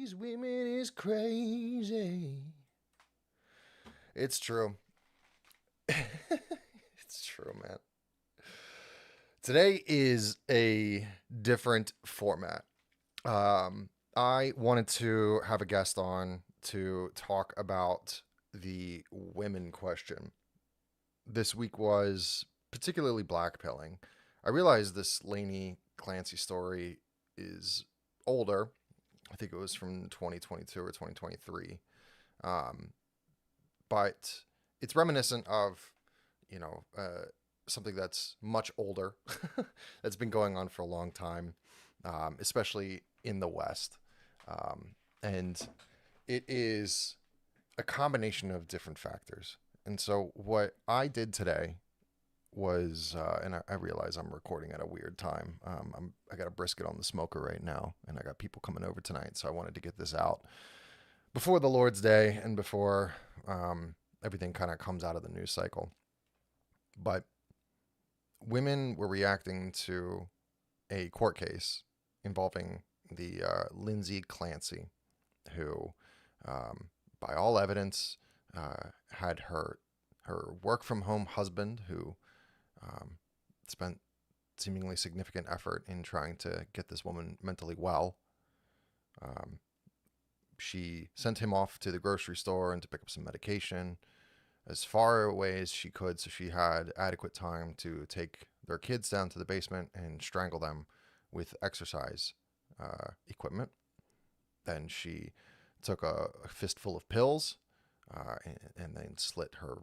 these women is crazy. It's true. It's true, man. Today is a different format. I wanted to have a guest on to talk about the women question. This week was particularly blackpilling. I realize this Lainey Clancy story is older. I think it was from 2022 or 2023. Um, but it's reminiscent of, you know, something that's much older, that's been going on for a long time, especially in the West. And it is a combination of different factors. And so what I did today was, and I realize I'm recording at a weird time. I got a brisket on the smoker right now, and I got people coming over tonight, so I wanted to get this out before the Lord's Day and before everything kind of comes out of the news cycle. But women were reacting to a court case involving the Lindsay Clancy, who, by all evidence, had her work from home husband, who spent seemingly significant effort in trying to get this woman mentally well. She sent him off to the grocery store and to pick up some medication as far away as she could, so she had adequate time to take their kids down to the basement and strangle them with exercise equipment. Then she took a fistful of pills and then slit her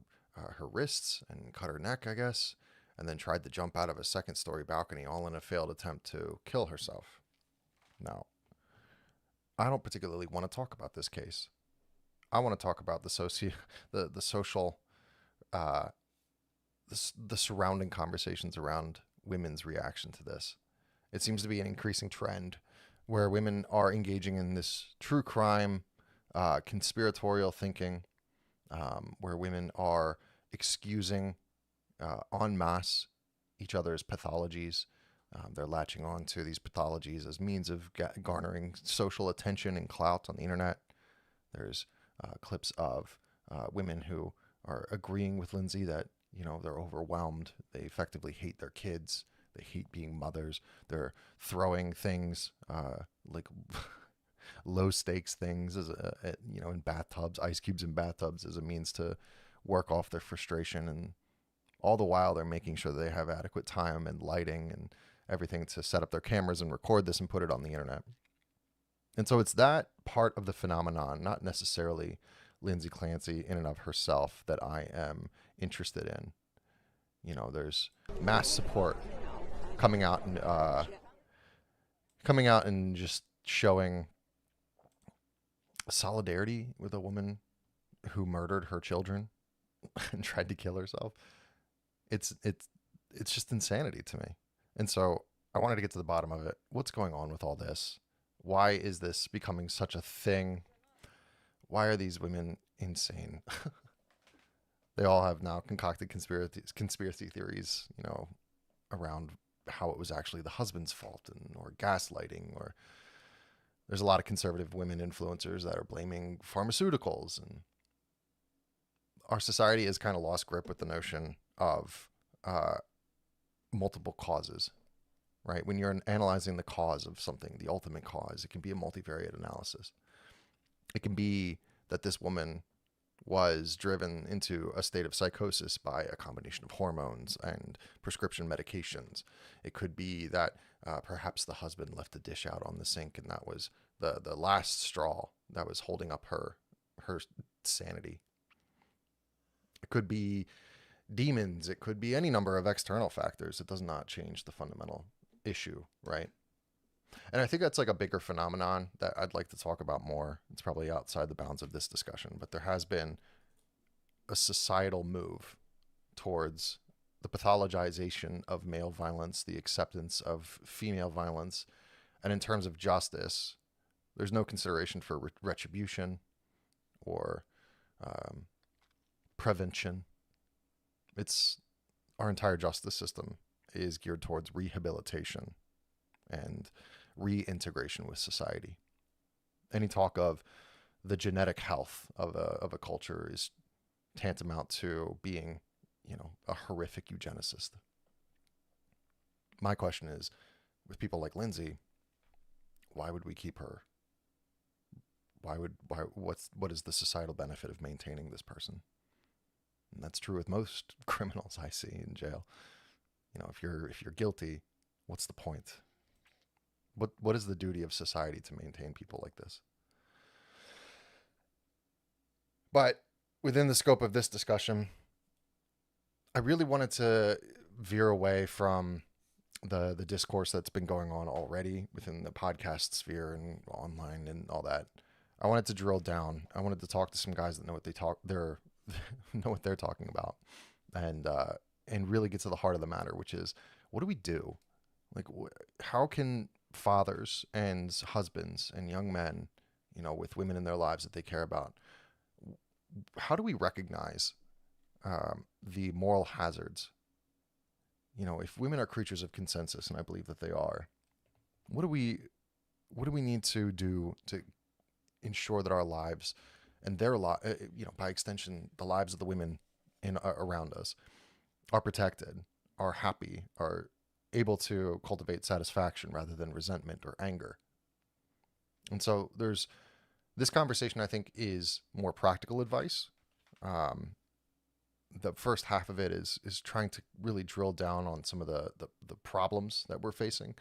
wrists and cut her neck, I guess, and then tried to jump out of a second-story balcony, all in a failed attempt to kill herself. Now, I don't particularly want to talk about this case. I want to talk about the social, the surrounding conversations around women's reaction to this. It seems to be an increasing trend where women are engaging in this true crime, conspiratorial thinking, where women are excusing en masse each other's pathologies. They're latching on to these pathologies as means of garnering social attention and clout on the internet. There's clips of women who are agreeing with Lindsay that, they're overwhelmed. They effectively hate their kids. They hate being mothers. They're throwing things like low stakes things in bathtubs, ice cubes in bathtubs, as a means to work off their frustration. And all the while they're making sure they have adequate time and lighting and everything to set up their cameras and record this and put it on the internet. And so it's that part of the phenomenon, not necessarily Lindsay Clancy in and of herself, that I am interested in. There's mass support coming out and just showing solidarity with a woman who murdered her children and tried to kill herself. It's just insanity to me. And so I wanted to get to the bottom of it. What's going on with all this? Why is this becoming such a thing? Why are these women insane? They all have now concocted conspiracy theories, around how it was actually the husband's fault, or gaslighting, or there's a lot of conservative women influencers that are blaming pharmaceuticals. And our society has kind of lost grip with the notion of multiple causes, right? When you're analyzing the cause of something, the ultimate cause, it can be a multivariate analysis. It can be that this woman was driven into a state of psychosis by a combination of hormones and prescription medications. It could be that perhaps the husband left the dish out on the sink, and that was the last straw that was holding up her sanity. It could be demons. It could be any number of external factors. It does not change the fundamental issue, right? And I think that's like a bigger phenomenon that I'd like to talk about more. It's probably outside the bounds of this discussion, but there has been a societal move towards the pathologization of male violence, the acceptance of female violence. And in terms of justice, there's no consideration for retribution or prevention. It's our entire justice system is geared towards rehabilitation and reintegration with society. Any talk of the genetic health of a culture is tantamount to being, a horrific eugenicist. My question is, with people like Lindsay, why would we keep her? What is the societal benefit of maintaining this person? And that's true with most criminals I see in jail. If you're guilty, what's the point? What is the duty of society to maintain people like this? But within the scope of this discussion, I really wanted to veer away from the discourse that's been going on already within the podcast sphere and online and all that. I wanted to drill down. I wanted to talk to some guys that know what they're talking about, and really get to the heart of the matter, which is, what do we do? Like, how can fathers and husbands and young men, with women in their lives that they care about, how do we recognize the moral hazards? If women are creatures of consensus, and I believe that they are, what do we need to do to ensure that our lives and their by extension, the lives of the women around us are protected, are happy, are able to cultivate satisfaction rather than resentment or anger? And so there's this conversation, I think, is more practical advice. The first half of it is trying to really drill down on some of the problems that we're facing.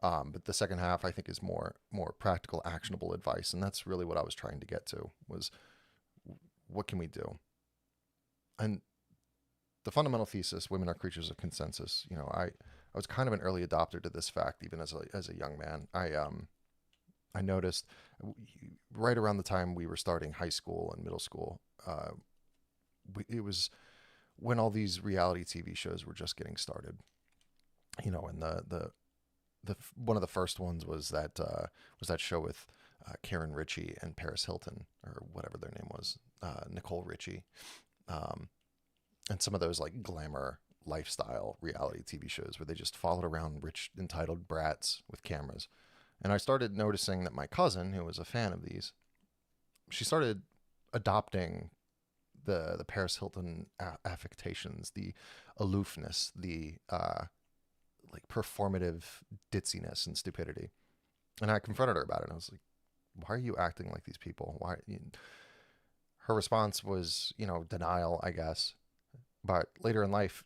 But the second half, I think, is more practical, actionable advice. And that's really what I was trying to get to, was what can we do? And the fundamental thesis, women are creatures of consensus. I was kind of an early adopter to this fact, even as a young man. I noticed right around the time we were starting high school and middle school, it was when all these reality TV shows were just getting started. And the one of the first ones was that show with Karen Ritchie and Paris Hilton, or whatever their name was, Nicole Richie, and some of those like glamour lifestyle reality TV shows where they just followed around rich entitled brats with cameras. And I started noticing that my cousin, who was a fan of these, she started adopting the Paris Hilton affectations, the aloofness, the like performative ditziness and stupidity. And I confronted her about it. And I was like, why are you acting like these people? Why? Her response was, denial, I guess. But later in life,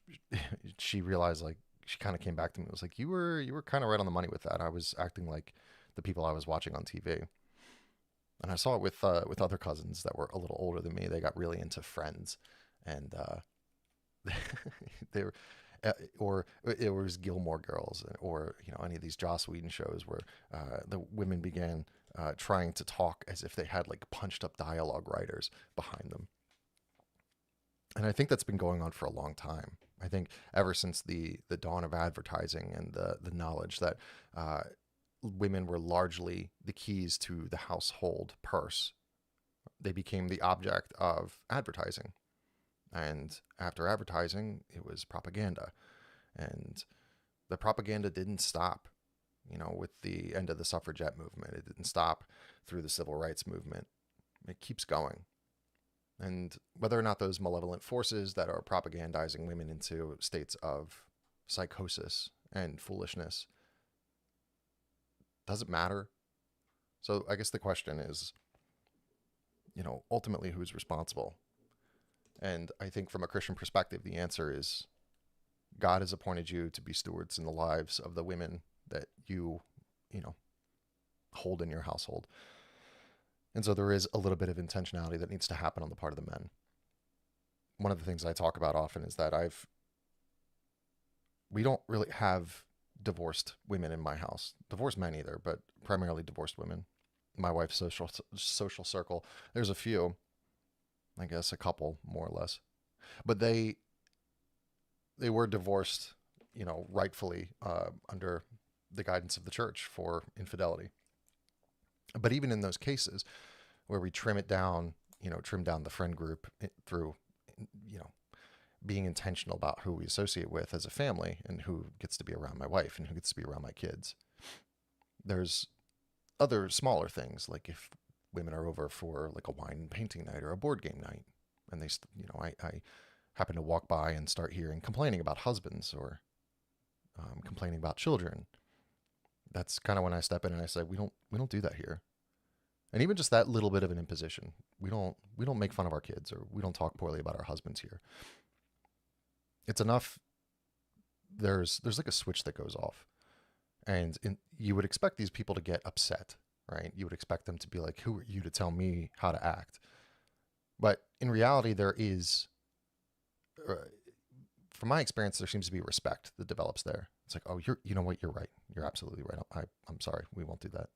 she realized, like, she kind of came back to me. It was like, you were kind of right on the money with that. I was acting like the people I was watching on TV. And I saw it with other cousins that were a little older than me. They got really into Friends, and they were, or it was Gilmore Girls, or any of these Joss Whedon shows where the women began trying to talk as if they had like punched up dialogue writers behind them. And I think that's been going on for a long time. I think ever since the dawn of advertising and the knowledge that women were largely the keys to the household purse, they became the object of advertising. And after advertising, it was propaganda. And the propaganda didn't stop, with the end of the suffragette movement. It didn't stop through the civil rights movement. It keeps going. And whether or not those malevolent forces that are propagandizing women into states of psychosis and foolishness, does it matter? So I guess the question is, ultimately who's responsible? And I think from a Christian perspective, the answer is God has appointed you to be stewards in the lives of the women that you hold in your household. And so there is a little bit of intentionality that needs to happen on the part of the men. One of the things I talk about often is that we don't really have divorced women in my house. Divorced men either, but primarily divorced women. My wife's social circle, there's a few, I guess a couple more or less, but they were divorced, rightfully under the guidance of the church for infidelity. But even in those cases where we trim down the friend group through, being intentional about who we associate with as a family and who gets to be around my wife and who gets to be around my kids, there's other smaller things, like if women are over for like a wine and painting night or a board game night, and they, I happen to walk by and start hearing complaining about husbands or complaining about children. That's kind of when I step in and I say, we don't do that here. And even just that little bit of an imposition, we don't make fun of our kids, or we don't talk poorly about our husbands here. It's enough. There's like a switch that goes off, and you would expect these people to get upset, right? You would expect them to be like, who are you to tell me how to act? But in reality, there is, from my experience, there seems to be respect that develops there. It's like, oh, you know what? You're right. You're absolutely right. I'm sorry. We won't do that.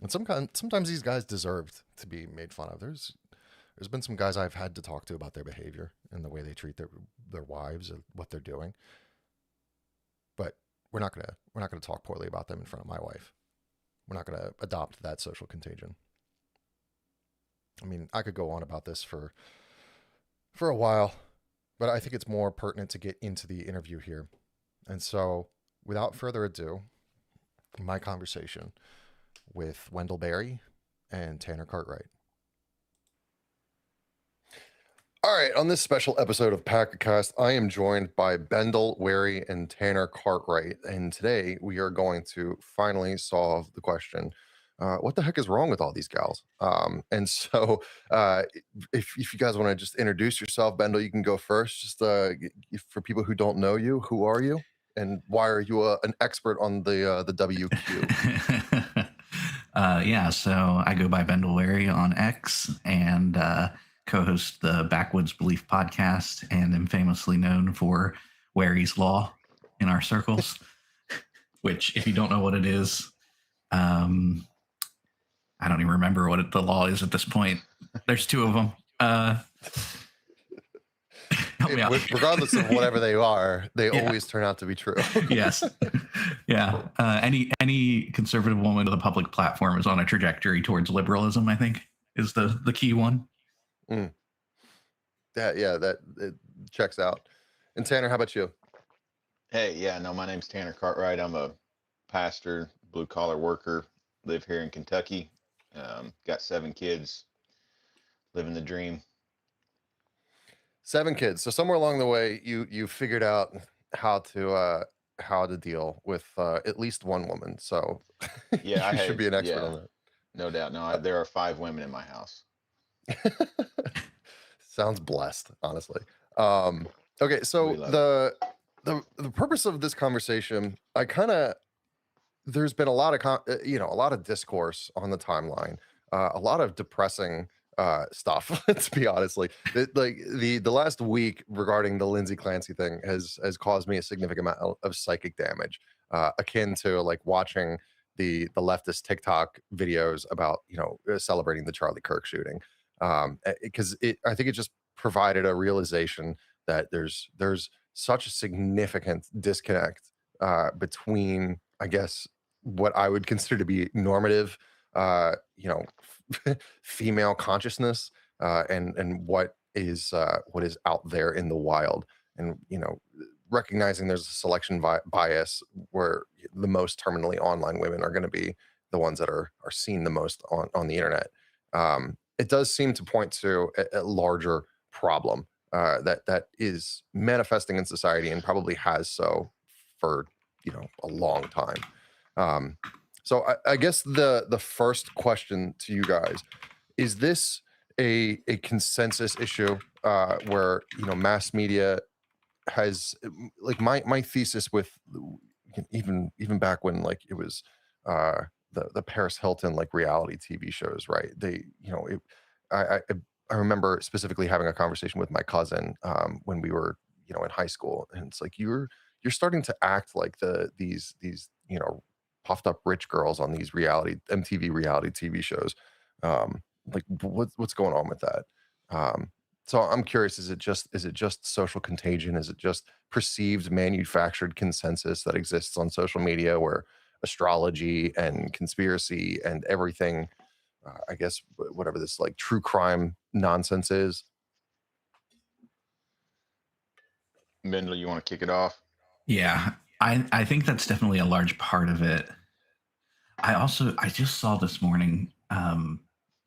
And sometimes these guys deserved to be made fun of. There's been some guys I've had to talk to about their behavior and the way they treat their wives or what they're doing. But we're not gonna talk poorly about them in front of my wife. We're not gonna adopt that social contagion. I mean, I could go on about this for a while, but I think it's more pertinent to get into the interview here. And so, without further ado, my conversation with Wendell Werry and Tanner Cartwright. All right, on this special episode of PacaCast, I am joined by Bendell, Werry, and Tanner Cartwright. And today we are going to finally solve the question, what the heck is wrong with all these gals? And so if you guys want to just introduce yourself, Bendell, you can go first. Just for people who don't know you, who are you? And why are you an expert on the WQ? Yeah, so I go by Bendell Werry on X and co-host the Backwoods Belief podcast, and am famously known for Werry's Law in our circles, which, if you don't know what it is, I don't even remember what the law is at this point. There's two of them. Regardless of whatever they are, they always turn out to be true. Yes. Yeah. Any conservative woman with a public platform is on a trajectory towards liberalism, I think, is the key one. Mm. That it checks out. And Tanner, how about you? Hey, yeah, no, my name's Tanner Cartwright. I'm a pastor, blue collar worker, live here in Kentucky. Got 7 kids, living the dream. 7 kids. So somewhere along the way, you figured out how to deal with at least one woman. So yeah, you should be an expert on that. No doubt. No, there are 5 women in my house. Sounds blessed, honestly. Okay, so the purpose of this conversation, there's been a lot of discourse on the timeline, a lot of depressing stuff. To be honest, like the last week regarding the Lindsay Clancy thing has caused me a significant amount of psychic damage, akin to like watching the leftist TikTok videos about celebrating the Charlie Kirk shooting, because I think it just provided a realization that there's such a significant disconnect between, I guess, what I would consider to be normative, female consciousness and what is out there in the wild, and recognizing there's a selection bias where the most terminally online women are going to be the ones that are seen the most on the internet. It does seem to point to a larger problem that is manifesting in society and probably has so for a long time. So I guess the first question to you guys is: this a consensus issue where mass media has, like, my thesis with even back when, like, it was the Paris Hilton, like, reality TV shows, right? They I remember specifically having a conversation with my cousin when we were in high school, and it's like you're starting to act like these puffed up rich girls on these MTV reality TV shows. Like, what's going on with that? So I'm curious, is it just social contagion? Is it just perceived manufactured consensus that exists on social media, where astrology and conspiracy and everything, I guess whatever this like true crime nonsense is? Bendell, you want to kick it off? Yeah, I think that's definitely a large part of it. I just saw this morning,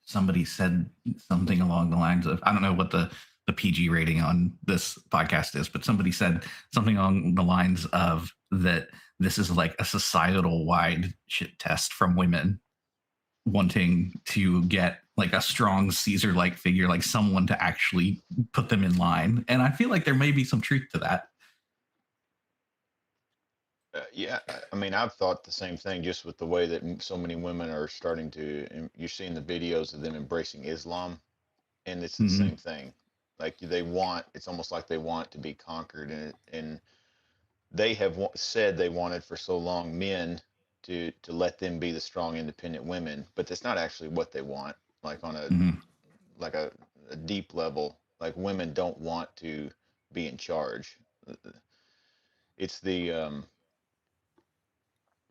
somebody said something along the lines of, I don't know what the PG rating on this podcast is, but somebody said something along the lines of that this is like a societal wide shit test from women wanting to get like a strong Caesar like figure, like someone to actually put them in line. And I feel like there may be some truth to that. Yeah, I mean, I've thought the same thing, just with the way that so many women are starting to. You're seeing the videos of them embracing Islam, and it's the Mm-hmm. same thing. Like they want, it's almost like they want to be conquered, and they have said they wanted for so long men to let them be the strong, independent women, but that's not actually what they want. Like on a Mm-hmm. like a deep level, like women don't want to be in charge. It's the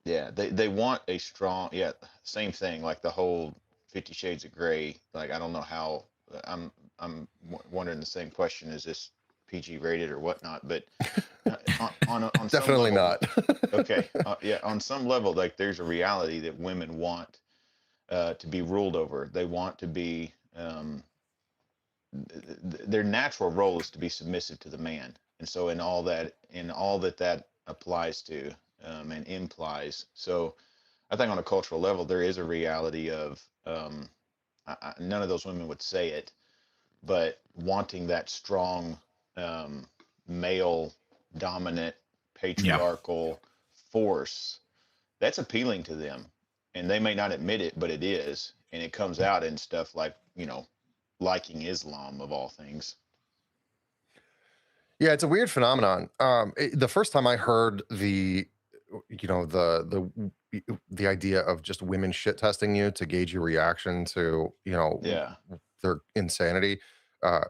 Yeah, they want a strong, yeah, same thing, like the whole 50 Shades of Grey. Like I don't know how, wondering the same question, is this PG rated or whatnot, but on some Definitely level, not. okay, yeah, on some level, like there's a reality that women want to be ruled over. They want to be, their natural role is to be submissive to the man, and so in all that that applies to, and implies. So I think on a cultural level, there is a reality of, none of those women would say it, but wanting that strong, um, male dominant Yeah. patriarchal force, that's appealing to them. And they may not admit it, but it is. And it comes out in stuff like, liking Islam of all things. Yeah, it's a weird phenomenon. The first time I heard the idea of just women shit testing you to gauge your reaction to Yeah. their insanity,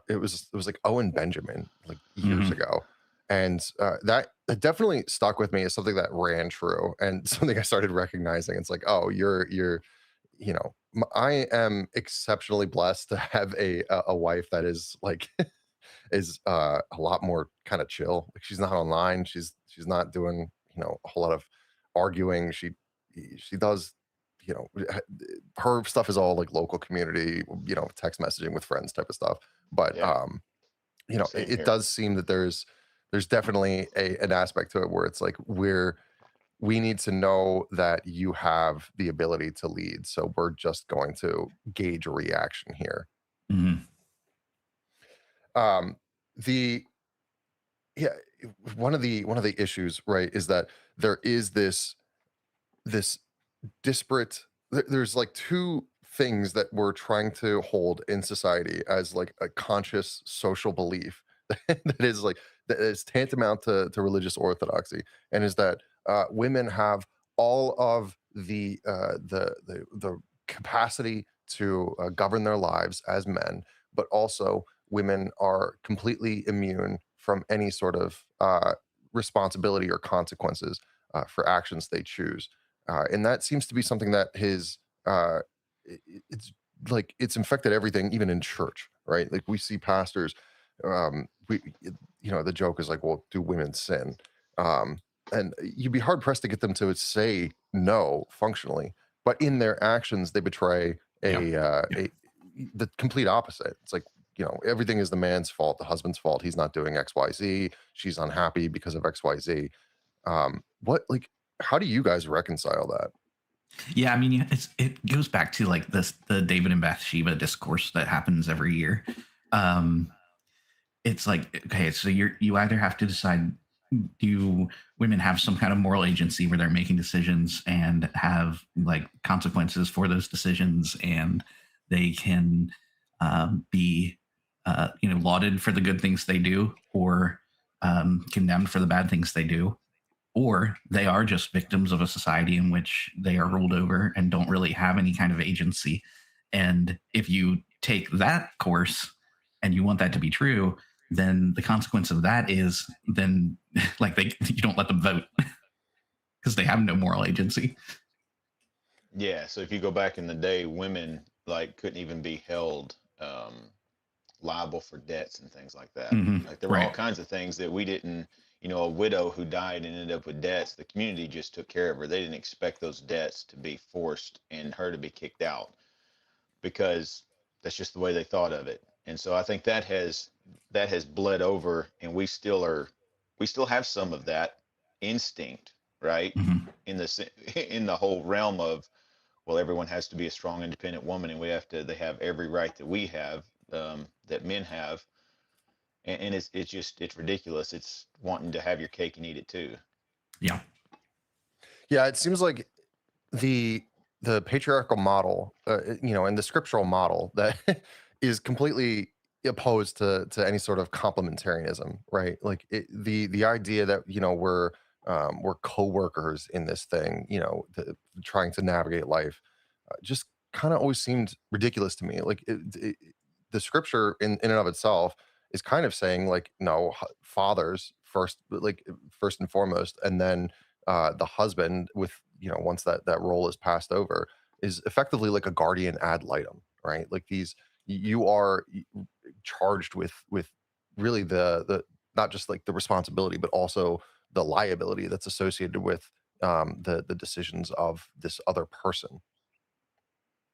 it was like Owen Benjamin like years Mm-hmm. ago, and that definitely stuck with me as something that ran true and something I started recognizing. It's like, oh, you're I am exceptionally blessed to have a wife that is like is a lot more kind of chill. Like she's not online. She's not doing a whole lot of arguing. She does her stuff is all like local community, text messaging with friends type of stuff. But Yeah. it, Same it here. does seem that there's definitely an aspect to it where it's like we need to know that you have the ability to lead. So we're just going to gauge a reaction here. Mm-hmm. Um, the yeah, one of the issues, right, is that there is this disparate. There's like two things that we're trying to hold in society as like a conscious social belief that is like that is tantamount to religious orthodoxy, and is that women have all of the capacity to govern their lives as men, but also women are completely immune from any sort of responsibility or consequences for actions they choose. And that seems to be something that it's like it's infected everything, even in church, right? Like we see pastors, the joke is like, well, do women sin? Um, and you'd be hard pressed to get them to say no functionally, but in their actions, they betray Yeah. the complete opposite. It's like, everything is the man's fault, the husband's fault. He's not doing XYZ. She's unhappy because of XYZ. How do you guys reconcile that? Yeah, I mean, it goes back to like the David and Bathsheba discourse that happens every year. It's like, okay, so you either have to decide, do women have some kind of moral agency where they're making decisions and have like consequences for those decisions, and they can be lauded for the good things they do, or condemned for the bad things they do, or they are just victims of a society in which they are ruled over and don't really have any kind of agency. And if you take that course and you want that to be true, then the consequence of that is then like you don't let them vote because they have no moral agency. Yeah. So if you go back in the day, women like couldn't even be held, liable for debts and things like that. Mm-hmm. Like there were all Right. kinds of things that we didn't, a widow who died and ended up with debts, the community just took care of her. They didn't expect those debts to be forced and her to be kicked out. because that's just the way they thought of it. And so I think that has bled over, and we still have some of that instinct, right? Hmm. In the in the whole realm of, well, everyone has to be a strong, independent woman, and they have every right that we have, that men have, and it's ridiculous. It's wanting to have your cake and eat it too. Yeah. Yeah, it seems like the the patriarchal model, and the scriptural model that is completely opposed to any sort of complementarianism, right? Like the idea that we're co-workers in this thing, trying to navigate life, just kind of always seemed ridiculous to me. Like the scripture in and of itself is kind of saying like, no, fathers first, like first and foremost, and then the husband with once that role is passed over is effectively like a guardian ad litem, right? Like you are charged with really the not just like the responsibility but also the liability that's associated with the decisions of this other person.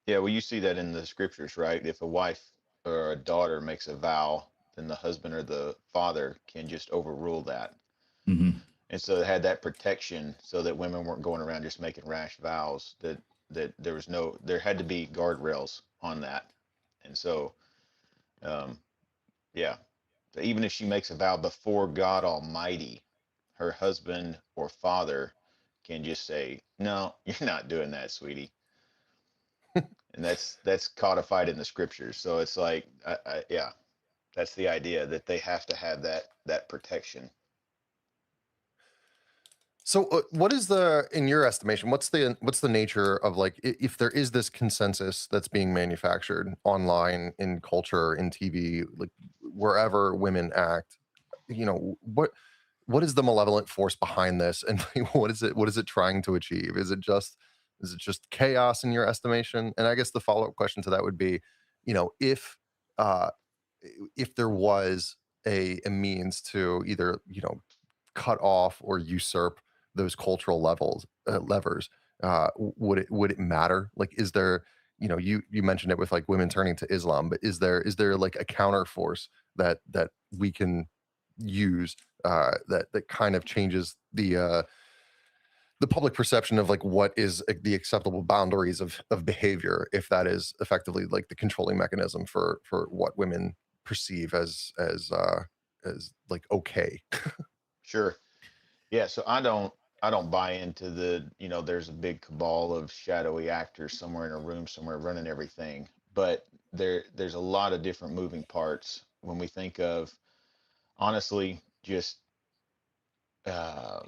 Yeah, well, you see that in the scriptures, right? If a wife or a daughter makes a vow, then the husband or the father can just overrule that. Hmm. And so it had that protection so that women weren't going around just making rash vows, that there had to be guardrails on that. And so, um, yeah, so even if she makes a vow before God Almighty, her husband or father can just say, "No, you're not doing that, sweetie." And that's codified in the scriptures. So it's like, yeah, that's the idea, that they have to have that protection. So, what is in your estimation, what's the nature of like if there is this consensus that's being manufactured online in culture, in TV, like wherever women act, what is the malevolent force behind this, and like, what is it trying to achieve? Is it just chaos in your estimation? And I guess the follow up question to that would be, if uh, if there was a means to either cut off or usurp those cultural levers, would it matter? Like, is there, you mentioned it with like women turning to Islam, but is there like a counter force that we can use, that kind of changes the public perception of like what is the acceptable boundaries of behavior, if that is effectively like the controlling mechanism for what women perceive as like okay. Sure. Yeah, so I don't buy into there's a big cabal of shadowy actors somewhere in a room somewhere running everything. But there's a lot of different moving parts when we think of, honestly, just, how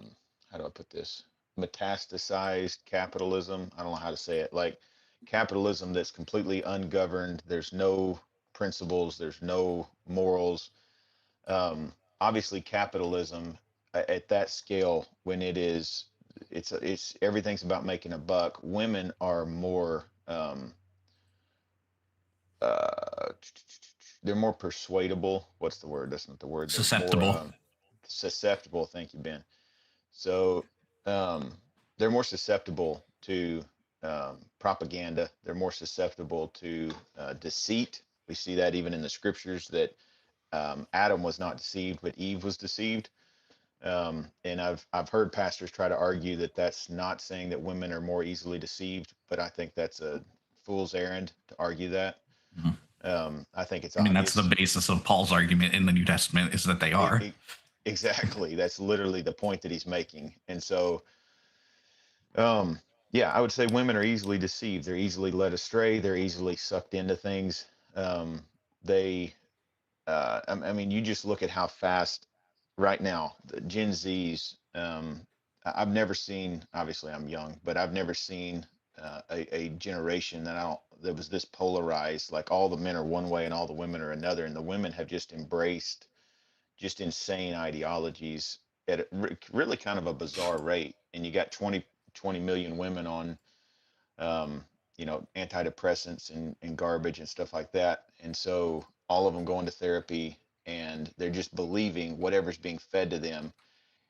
do I put this? Metastasized capitalism. I don't know how to say it. Like capitalism that's completely ungoverned. There's no principles. There's no morals. Obviously, capitalism at that scale, when it's everything's about making a buck. Women are more, uh, they're more persuadable. What's the word? That's not the word. They're more Susceptible. susceptible. Thank you, Ben. So, um, they're more susceptible to, propaganda. They're more susceptible to, deceit. We see that even in the scriptures, that, Adam was not deceived, but Eve was deceived. And I've heard pastors try to argue that that's not saying that women are more easily deceived, but I think that's a fool's errand to argue that. Mhm. I think it's I mean, that's the obvious. basis of Paul's argument in the New Testament is that they It, are. it, exactly. That's literally the point that he's making. And so, um, yeah, I would say women are easily deceived. They're easily led astray. They're easily sucked into things. Um, they, I mean, you just look at how fast right now the Gen Zs. I've never seen. Obviously, I'm young, but I've never seen, a generation that was this polarized. Like all the men are one way and all the women are another, and the women have just embraced just insane ideologies at really kind of a bizarre rate. And you got 20 million women on, um, antidepressants and garbage and stuff like that. And so all of them going to therapy, and they're just believing whatever's being fed to them.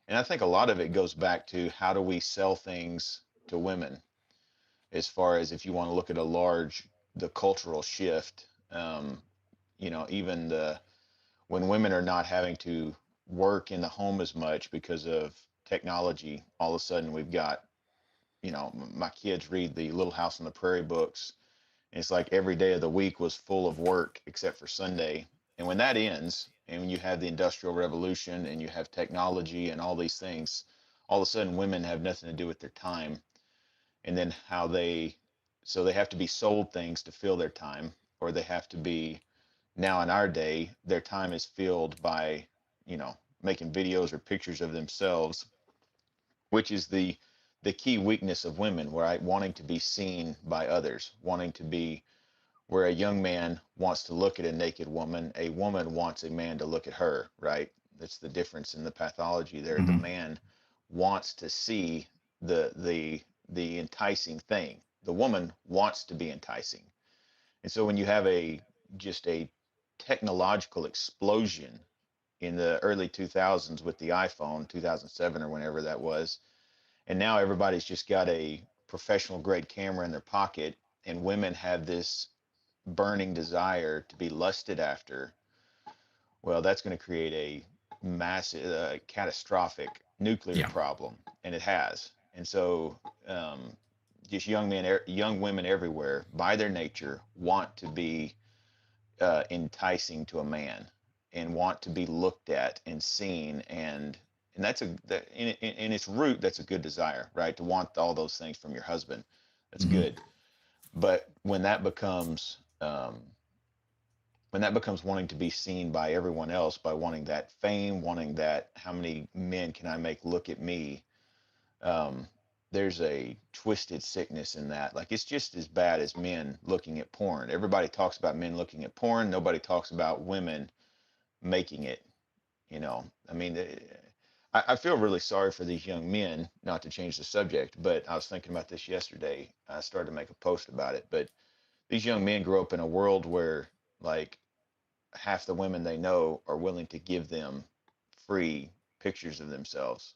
And I think a lot of it goes back to, how do we sell things to women, as far as if you want to look at a large the cultural shift. Even when women are not having to work in the home as much because of technology, all of a sudden we've got, my kids read the Little House on the Prairie books. And it's like every day of the week was full of work except for Sunday. And when that ends, and when you have the Industrial Revolution and you have technology and all these things, all of a sudden women have nothing to do with their time. And then so they have to be sold things to fill their time, or they have to be, now in our day, their time is filled by, making videos or pictures of themselves, which is the key weakness of women, right? Wanting to be seen by others, wanting to be, where a young man wants to look at a naked woman, a woman wants a man to look at her, right? That's the difference in the pathology there. The man wants to see the enticing thing. The woman wants to be enticing. And so when you have just a technological explosion in the early 2000s with the iPhone, 2007 or whenever that was, and now everybody's just got a professional grade camera in their pocket, and women have this burning desire to be lusted after. Well, that's going to create a massive, catastrophic nuclear problem, and it has. And so, just young women everywhere, by their nature, want to be enticing to a man, and want to be looked at and seen, and that's in its root, that's a good desire, right? To want all those things from your husband, that's good. But when that becomes wanting to be seen by everyone else, by wanting that fame, wanting that, how many men can I make look at me? There's a twisted sickness in that. Like, it's just as bad as men looking at porn. Everybody talks about men looking at porn. Nobody talks about women making it. I mean, I feel really sorry for these young men, not to change the subject, but I was thinking about this yesterday. I started to make a post about it, but these young men grow up in a world where, like, half the women they know are willing to give them free pictures of themselves.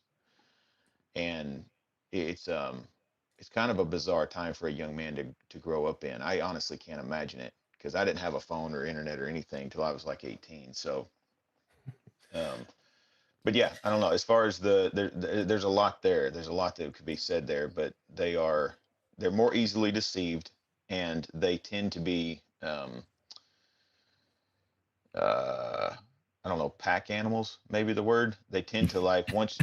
And it's kind of a bizarre time for a young man to grow up in. I honestly can't imagine it, because I didn't have a phone or internet or anything until I was like 18. So, but yeah, I don't know. As far as there's a lot there. There's a lot that could be said there, but they're more easily deceived, and they tend to be, I don't know, pack animals, maybe the word. They tend to, like, once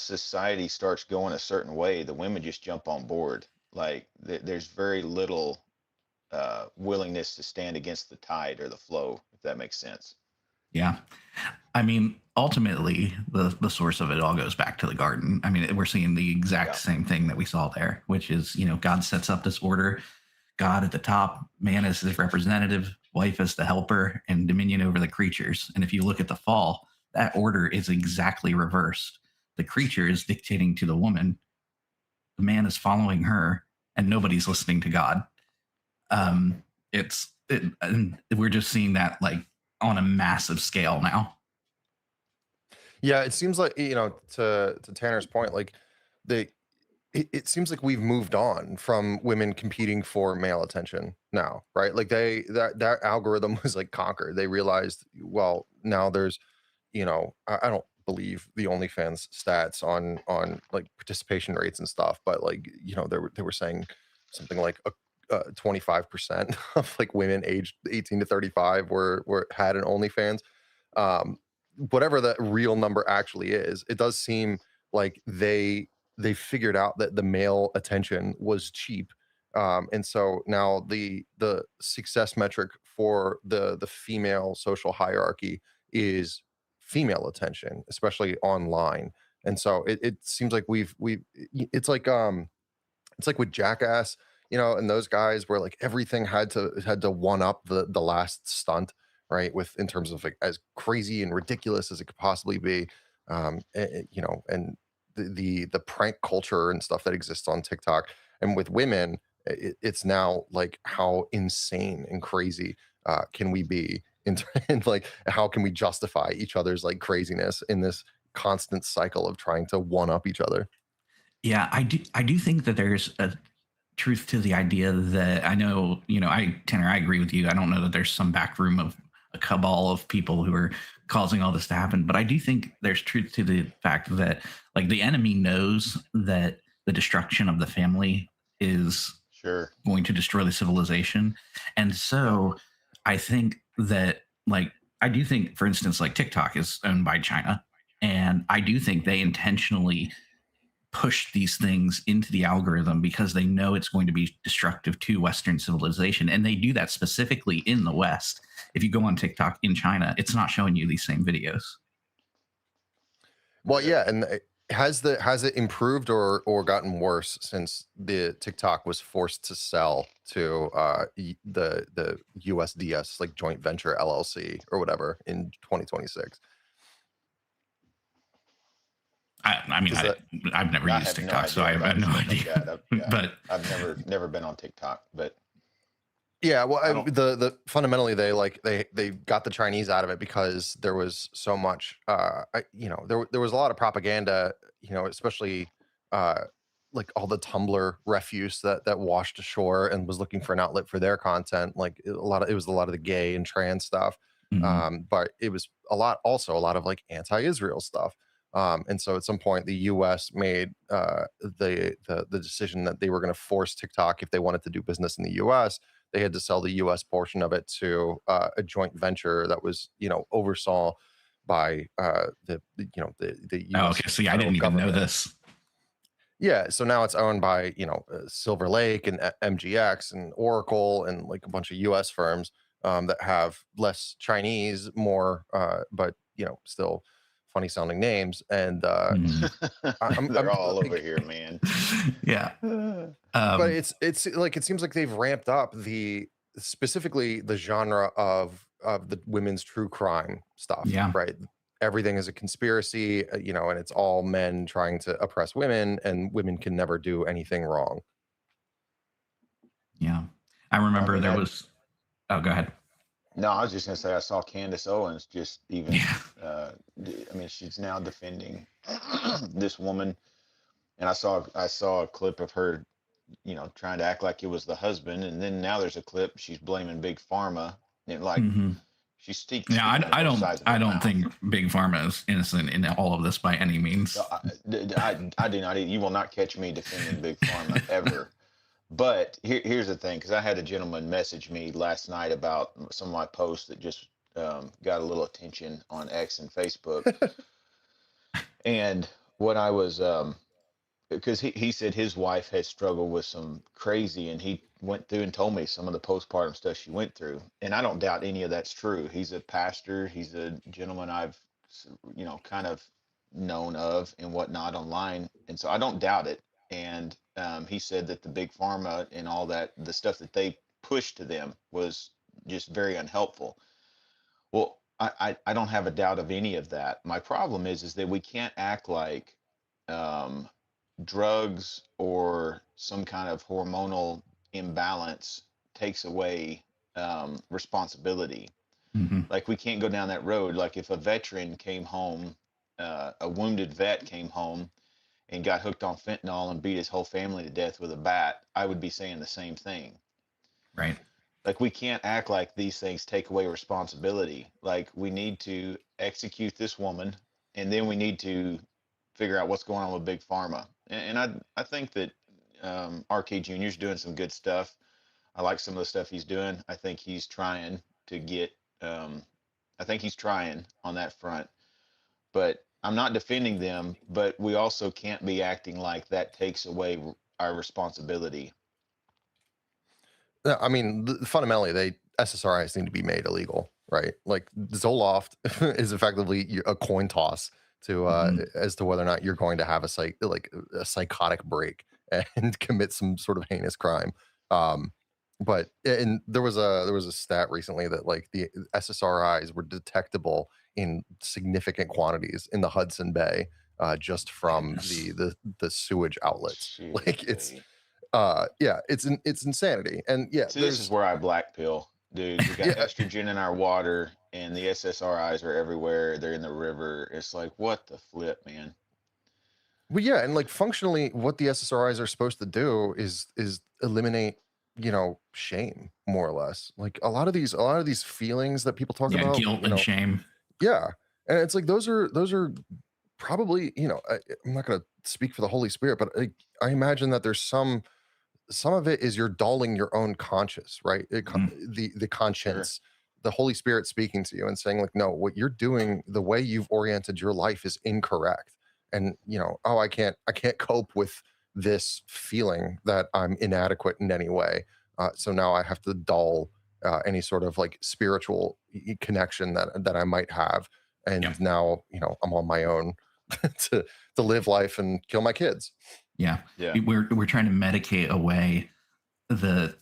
society starts going a certain way, the women just jump on board. Like, there's very little willingness to stand against the tide or the flow, if that makes sense. Yeah. I mean, ultimately, the source of it all goes back to the garden. I mean, we're seeing the exact same thing that we saw there, which is, God sets up this order. God at the top, man is his representative, wife is the helper, and dominion over the creatures. And if you look at the fall, that order is exactly reversed. The creature is dictating to the woman. The man is following her, and nobody's listening to God. And we're just seeing that, like, on a massive scale now. Yeah, it seems like, to Tanner's point, like, it seems like we've moved on from women competing for male attention now, right? Like, that algorithm was, like, conquered. They realized, well, now there's, I don't believe the OnlyFans stats on like participation rates and stuff, but, like, they were saying something like 25% of, like, women aged 18 to 35 had an OnlyFans. Whatever the real number actually is, it does seem like they figured out that the male attention was cheap. And so now the success metric for the female social hierarchy is female attention, especially online. And so it seems like we've it's like with Jackass, and those guys, where, like, everything had to one up the last stunt, right? With, in terms of, like, as crazy and ridiculous as it could possibly be. And the prank culture and stuff that exists on TikTok. And with women, it's now, like, how insane and crazy can we be and, like, how can we justify each other's, like, craziness in this constant cycle of trying to one up each other? Yeah, I do think that there's truth to the idea that I know, Tanner, I agree with you. I don't know that there's some back room of a cabal of people who are causing all this to happen, but I do think there's truth to the fact that like the enemy knows that the destruction of the family is Sure. going to destroy the civilization. And so I think that I do think, for instance, like TikTok is owned by China. And I do think they intentionally push these things into the algorithm because they know it's going to be destructive to Western civilization. And they do that specifically in the West. If you go on TikTok in China, it's not showing you these same videos. Well, yeah, and has it improved or gotten worse since the TikTok was forced to sell to the USDS, like joint venture LLC or whatever, in 2026? I mean, I've never used TikTok, so I have no idea. But I've never been on TikTok, but yeah, well, the fundamentally they got the Chinese out of it because there was so much, there was a lot of propaganda, especially like all the Tumblr refuse that washed ashore and was looking for an outlet for their content. Like it was a lot of the gay and trans stuff, but it was a lot of like anti-Israel stuff. And so at some point, the U.S. made the decision that they were going to force TikTok, if they wanted to do business in the U.S., they had to sell the U.S. portion of it to a joint venture that was, oversaw by the U.S. Oh, okay. So I didn't even know this. Yeah, so now it's owned by Silver Lake and MGX and Oracle and like a bunch of U.S. firms that have less Chinese, more, but still funny sounding names. And they're all over here, man. Yeah. But it's like, it seems like they've ramped up specifically the genre of the women's true crime stuff. Yeah. Right. Everything is a conspiracy, and it's all men trying to oppress women, and women can never do anything wrong. Yeah. I remember there was. Oh, go ahead. No, I was just gonna say I saw Candace Owens just even. Yeah. I mean, she's now defending this woman, and I saw a clip of her, trying to act like it was the husband, and then now there's a clip she's blaming Big Pharma, and like she's speaking. Yeah, I don't think Big Pharma is innocent in all of this by any means. No, I do not. You will not catch me defending Big Pharma ever. But here's the thing, because I had a gentleman message me last night about some of my posts that just got a little attention on X and Facebook. And what I was, because he said his wife had struggled with some crazy, and he went through and told me some of the postpartum stuff she went through. And I don't doubt any of that's true. He's a pastor. He's a gentleman I've, kind of known of and whatnot online. And so I don't doubt it. And he said that the Big Pharma and all that, the stuff that they pushed to them was just very unhelpful. Well, I don't have a doubt of any of that. My problem is that we can't act like drugs or some kind of hormonal imbalance takes away responsibility. Like we can't go down that road. Like if a veteran came home, a wounded vet came home and got hooked on fentanyl and beat his whole family to death with a bat, I would be saying the same thing. Right. Like we can't act like these things take away responsibility. Like we need to execute this woman, and then we need to figure out what's going on with Big Pharma. And I think that RK Jr.'s doing some good stuff. I like some of the stuff he's doing. I think he's trying to get, I think he's trying on that front. But I'm not defending them, but we also can't be acting like that takes away our responsibility. I mean, fundamentally, SSRIs need to be made illegal, right? Like Zoloft is effectively a coin toss to as to whether or not you're going to have a psychotic break and commit some sort of heinous crime. But there was a stat recently that like the SSRIs were detectable in significant quantities in the Hudson Bay, just from the sewage outlets. Jeez, like it's insanity. And yeah, see, this is where I blackpill, dude. We got estrogen in our water, and the SSRIs are everywhere. They're in the river. It's like, what the flip, man? Well, yeah, and like functionally, what the SSRIs are supposed to do is eliminate, shame more or less. Like a lot of these feelings that people talk Yeah, about, guilt and shame. yeah, and it's like those are probably, I'm not going to speak for the Holy Spirit, but I imagine that there's some of it is you're dulling your own conscience, right? Mhm. The Sure. conscience, the Holy Spirit speaking to you and saying like, no, what you're doing, the way you've oriented your life is incorrect. And oh, I can't cope with this feeling that I'm inadequate in any way. So now I have to dull any sort of like spiritual connection that I might have. Yeah. And now, I'm on my own to live life and kill my kids. Yeah. Yeah. We're trying to medicate away the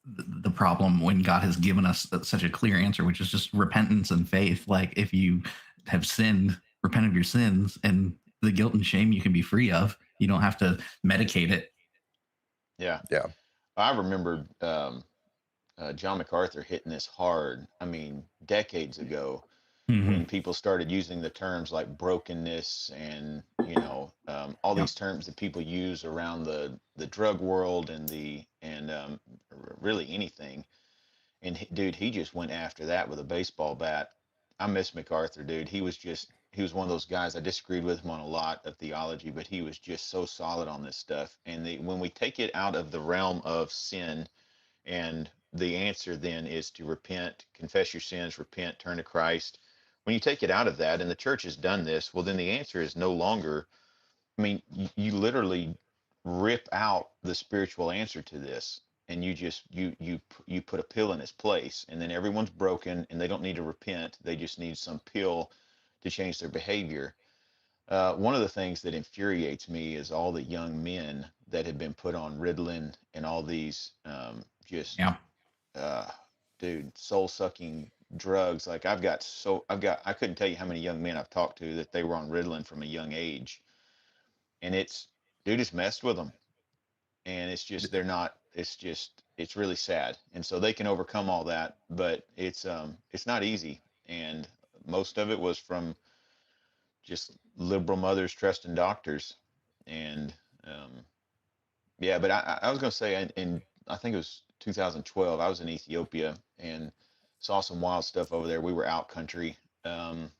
the problem when God has given us such a clear answer, which is just repentance and faith. Like if you have sinned, repent of your sins, and the guilt and shame you can be free of. You don't have to medicate it. Yeah. Yeah. I remember John MacArthur hitting this hard. I mean, decades ago, when Mm-hmm. people started using the terms like brokenness and all Yeah. these terms that people use around the drug world and really anything. And dude, he just went after that with a baseball bat. I miss MacArthur, dude. He was one of those guys. I disagreed with him on a lot of theology, but he was just so solid on this stuff. And when we take it out of the realm of sin, and the answer then is to repent, confess your sins, repent, turn to Christ. When you take it out of that, and the church has done this, well, then the answer is no longer, I mean, you literally rip out the spiritual answer to this, and you put a pill in its place, and then everyone's broken, and they don't need to repent. They just need some pill to change their behavior. One of the things that infuriates me is all the young men that have been put on Ritalin and all these just Yeah. uh, dude, soul sucking drugs. Like I couldn't tell you how many young men I've talked to that they were on Ritalin from a young age, and dude, it's messed with them, and it's just they're not. It's really sad, and so they can overcome all that, but it's not easy, and most of it was from just liberal mothers trusting doctors, and um, yeah. But I was gonna say, I think it was 2012. I was in Ethiopia and saw some wild stuff over there. We were out country, um,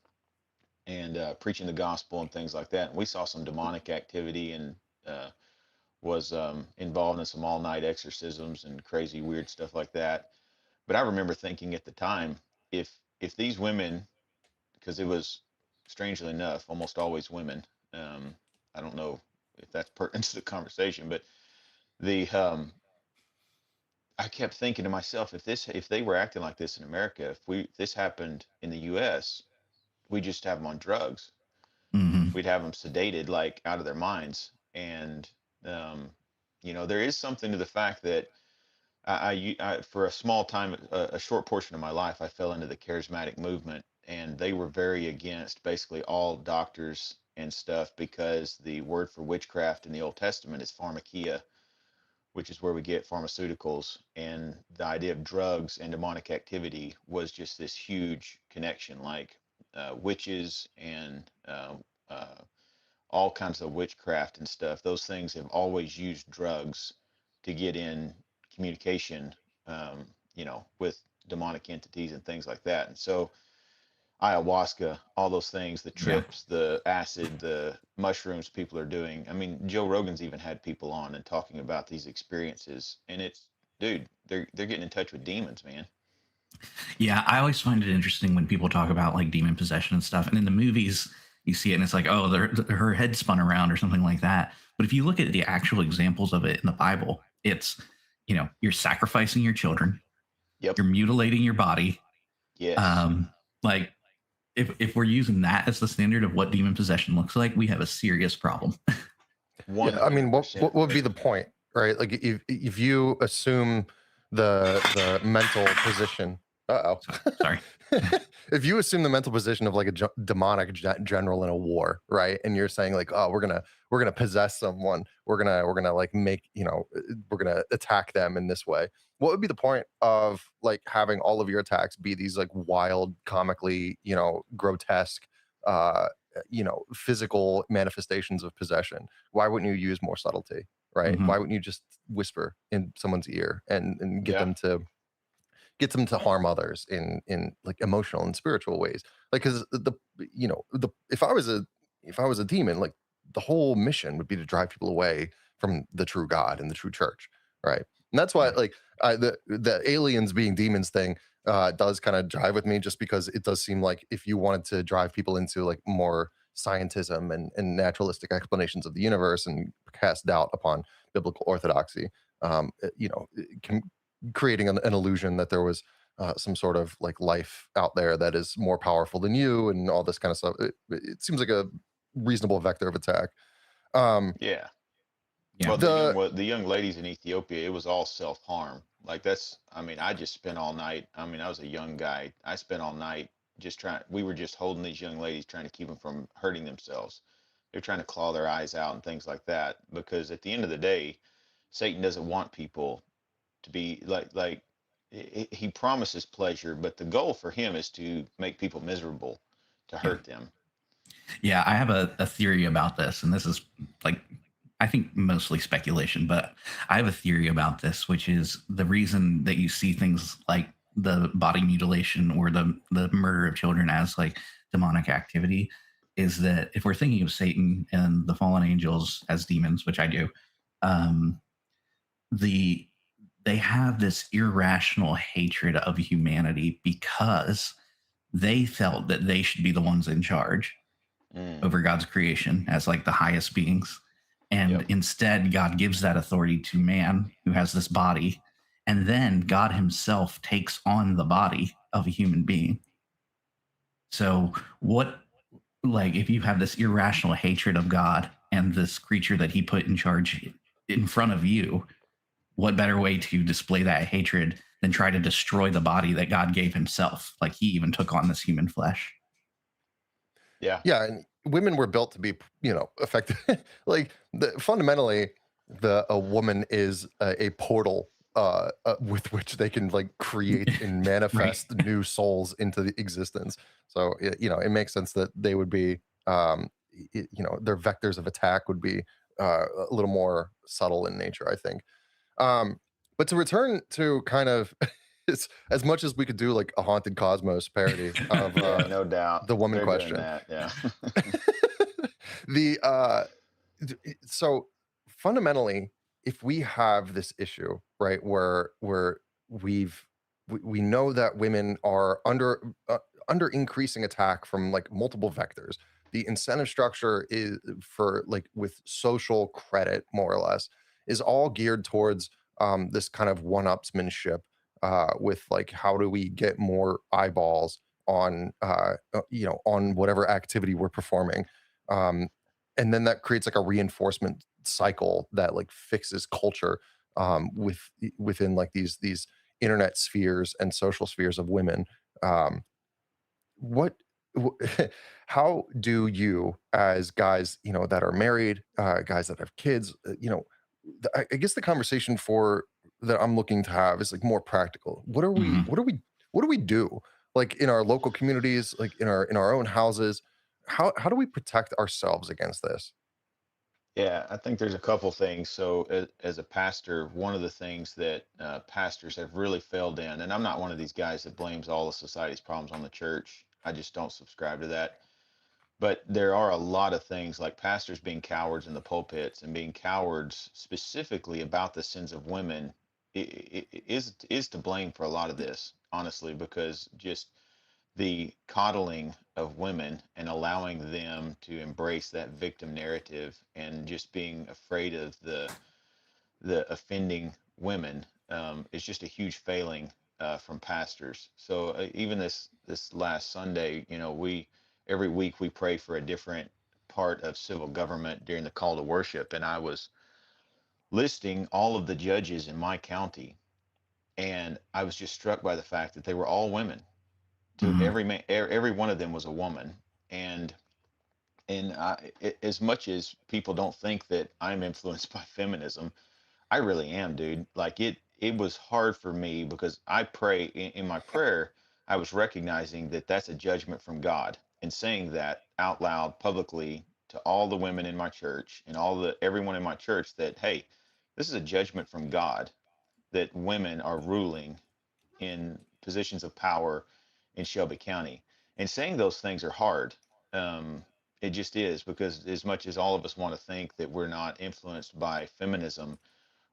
and preaching the gospel and things like that. And we saw some demonic activity and uh, was involved in some all night exorcisms and crazy weird stuff like that. But I remember thinking at the time, if these women, because it was strangely enough almost always women. Um, I don't know if that's pertinent to the conversation, but the I kept thinking to myself, if they were acting like this in America, if this happened in the U.S., we just have them on drugs. Mm-hmm. We'd have them sedated, like out of their minds. And um, there is something to the fact that for a small time, a short portion of my life, I fell into the charismatic movement, and they were very against basically all doctors and stuff because the word for witchcraft in the Old Testament is pharmakia, which is where we get pharmaceuticals, and the idea of drugs and demonic activity was just this huge connection, like witches and all kinds of witchcraft and stuff. Those things have always used drugs to get in communication, with demonic entities and things like that. And so ayahuasca, all those things, the Yeah. trips, the acid, the mushrooms people are doing. I mean, Joe Rogan's even had people on and talking about these experiences, and dude, they're getting in touch with demons, man. Yeah, I always find it interesting when people talk about like demon possession and stuff. And in the movies, you see it and it's like, oh, her head spun around or something like that. But if you look at the actual examples of it in the Bible, it's, you're sacrificing your children, Yep. you're mutilating your body. Yes. Like if we're using that as the standard of what demon possession looks like, we have a serious problem. One Yeah, I mean, hundred what percent. would be the point, right? Like if you assume the mental position, uh-oh. Sorry. If you assume the mental position of like a demonic general in a war, right? And you're saying like, oh, we're gonna possess someone, we're gonna like make we're gonna attack them in this way. What would be the point of like having all of your attacks be these like wild, comically grotesque, physical manifestations of possession, why wouldn't you use more subtlety, right? Hmm. Why wouldn't you just whisper in someone's ear and get Yeah. them to harm others in like emotional and spiritual ways? Like, because the if I was a demon, like the whole mission would be to drive people away from the true God and the true church, right? And that's why, Yeah. like, the aliens being demons thing does kind of jive with me, just because it does seem like if you wanted to drive people into like more scientism and naturalistic explanations of the universe and cast doubt upon biblical orthodoxy, creating an illusion that there was some sort of like life out there that is more powerful than you and all this kind of stuff. It seems like a reasonable vector of attack. Um, Yeah. Yeah. Well, the the young ladies in Ethiopia, it was all self harm. Like that's, I mean, I just spent all night. I mean, I was a young guy. I spent all night just trying. We were just holding these young ladies, trying to keep them from hurting themselves. They're trying to claw their eyes out and things like that. Because at the end of the day, Satan doesn't want people to be like he promises pleasure, but the goal for him is to make people miserable, to Yeah. hurt them. Yeah, I have a theory about this, and this is like, I think mostly speculation, but I have a theory about this, which is the reason that you see things like the body mutilation or the murder of children as like demonic activity is that if we're thinking of Satan and the fallen angels as demons, which I do, um, the they have this irrational hatred of humanity because they felt that they should be the ones in charge Mm, over God's creation as like the highest beings. And yep. instead, God gives that authority to man who has this body. And then God himself takes on the body of a human being. So, what, like, if you have this irrational hatred of God and this creature that he put in charge in front of you, what better way to display that hatred than try to destroy the body that God gave himself? Like, he even took on this human flesh. Yeah. Yeah, and women were built to be, effective. Like fundamentally, a woman is a portal with which they can like create and Right. manifest new souls into the existence. So it makes sense that they would be, their vectors of attack would be a little more subtle in nature, I think. But to return to kind of as much as we could do like a haunted cosmos parody of Yeah, no doubt. the woman They're doing question. that. Yeah. the so fundamentally, if we have this issue, right, where we know that women are under increasing attack from like multiple vectors. The incentive structure is for like with social credit, more or less, is all geared towards this kind of one-upsmanship with like how do we get more eyeballs on on whatever activity we're performing, um, and then that creates like a reinforcement cycle that like fixes culture within like these internet spheres and social spheres of women. um, what how do you, as guys that are married, guys that have kids, I guess the conversation for that I'm looking to have is like more practical. Mhm. What do we do, like in our local communities, like in our own houses? How do we protect ourselves against this? Yeah, I think there's a couple things. So, as a pastor, one of the things that pastors have really failed in, and I'm not one of these guys that blames all of society's problems on the church. I just don't subscribe to that. But there are a lot of things like pastors being cowards in the pulpits and being cowards specifically about the sins of women is to blame for a lot of this, honestly, because just the coddling of women and allowing them to embrace that victim narrative and just being afraid of the offending women is just a huge failing from pastors. So even this last Sunday, we every week we pray for a different part of civil government during the call to worship, and I was listing all of the judges in my county, and I was just struck by the fact that they were all women. To Mhm. every man, every one of them was a woman, and as much as people don't think that I'm influenced by feminism, I really am, dude. Like it was hard for me because I pray in my prayer, I was recognizing that that's a judgment from God. and saying that out loud publicly to all the women in my church and everyone in my church that, hey, this is a judgment from God that women are ruling in positions of power in Shelby County. And saying those things are hard. It just is, because as much as all of us want to think that we're not influenced by feminism,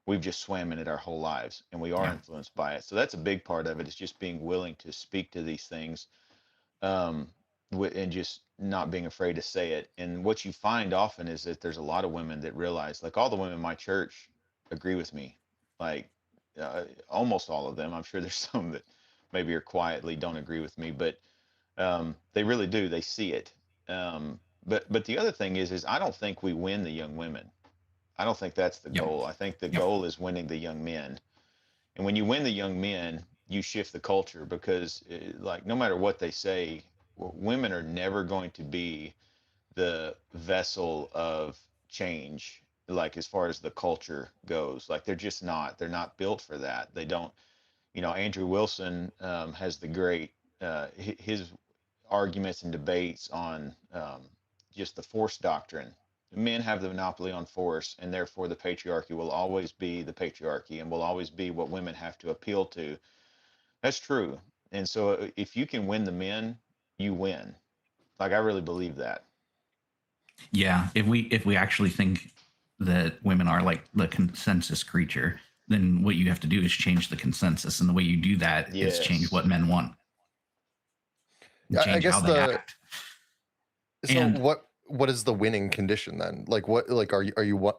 we've just swam in it our whole lives, and we are Yeah. influenced by it. So that's a big part of it, is just being willing to speak to these things, um, and just not being afraid to say it. And what you find often is that there's a lot of women that realize, like, all the women in my church agree with me, like, almost all of them. I'm sure there's some that maybe are quietly don't agree with me, but they really do. They see it. But the other thing is I don't think we win the young women. I don't think that's the Yep. goal. I think the Yep. goal is winning the young men. And when you win the young men, you shift the culture, because, like, no matter what they say, women are never going to be the vessel of change, like, as far as the culture goes. Like, they're just not. They're not built for that. They don't. Andrew Wilson has the great his arguments and debates on just the force doctrine. Men have the monopoly on force, and therefore the patriarchy will always be the patriarchy and will always be what women have to appeal to. That's true. And so if you can win the men, you win. Like, I really believe that. Yeah, if we actually think that women are like the consensus creature, then what you have to do is change the consensus, and the way you do that is change Yes. what men want. I Change how guess they act. so And what is the winning condition then? Like, what, like, are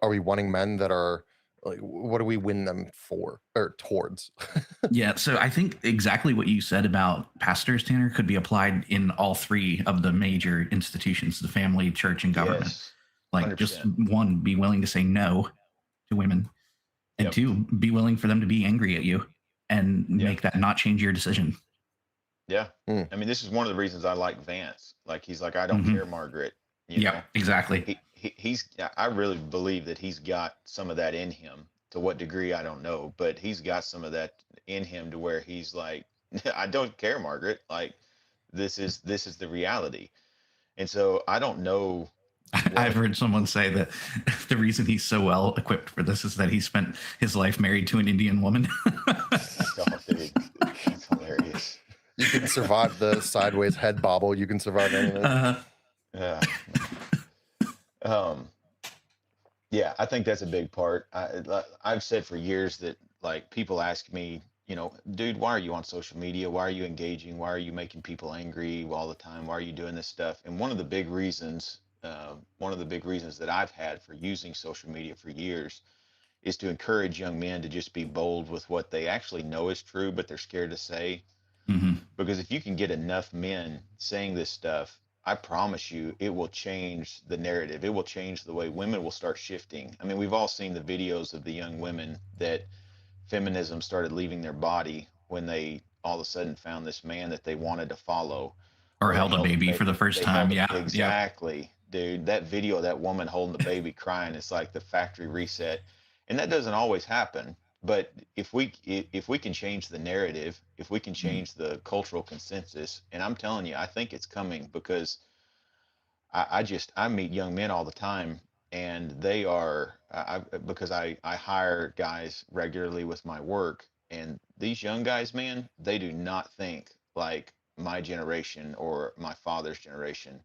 we wanting men that are, like, what do we win them for or towards? yeah, so I think exactly what you said about pastors, Tanner, could be applied in all three of the major institutions: the family, church, and government. Yes. Like, just 100%. one, be willing to say no to women, and Yep. two, be willing for them to be angry at you and Yeah. make that not change your decision. Yeah. Mm. I mean, this is one of the reasons I like Vance. Like, he's like, I don't care, Margaret. You know, Exactly. he's, I really believe that he's got some of that in him. To what degree, I don't know, but he's got some of that in him to where he's like, I don't care, Margaret. Like, this is the reality. And so I don't know I've what. heard someone say that the reason he's so well equipped for this is that he spent his life married to an Indian woman. Oh, dude, that's hilarious. You can survive the sideways head bobble. You can survive anything. Yeah. Yeah, I think that's a big part. I've said for years that, like, people ask me, dude, why are you on social media? Why are you engaging? Why are you making people angry all the time? Why are you doing this stuff? And one of the big reasons that I've had for using social media for years is to encourage young men to just be bold with what they actually know is true, but they're scared to say. Because if you can get enough men saying this stuff, I promise you, it will change the narrative. It will change the way women will start shifting. I mean, we've all seen the videos of the young women that feminism started leaving their body when they all of a sudden found this man that they wanted to follow. Or they held a baby for the first time. Yeah. Exactly. Dude, that video of that woman holding the baby crying, it's like the factory reset. And that doesn't always happen. But if we can change the narrative, if we can change the cultural consensus, and I'm telling you, I think it's coming, because I meet young men all the time, and they are, because I hire guys regularly with my work, and these young guys, man, they do not think like my generation or my father's generation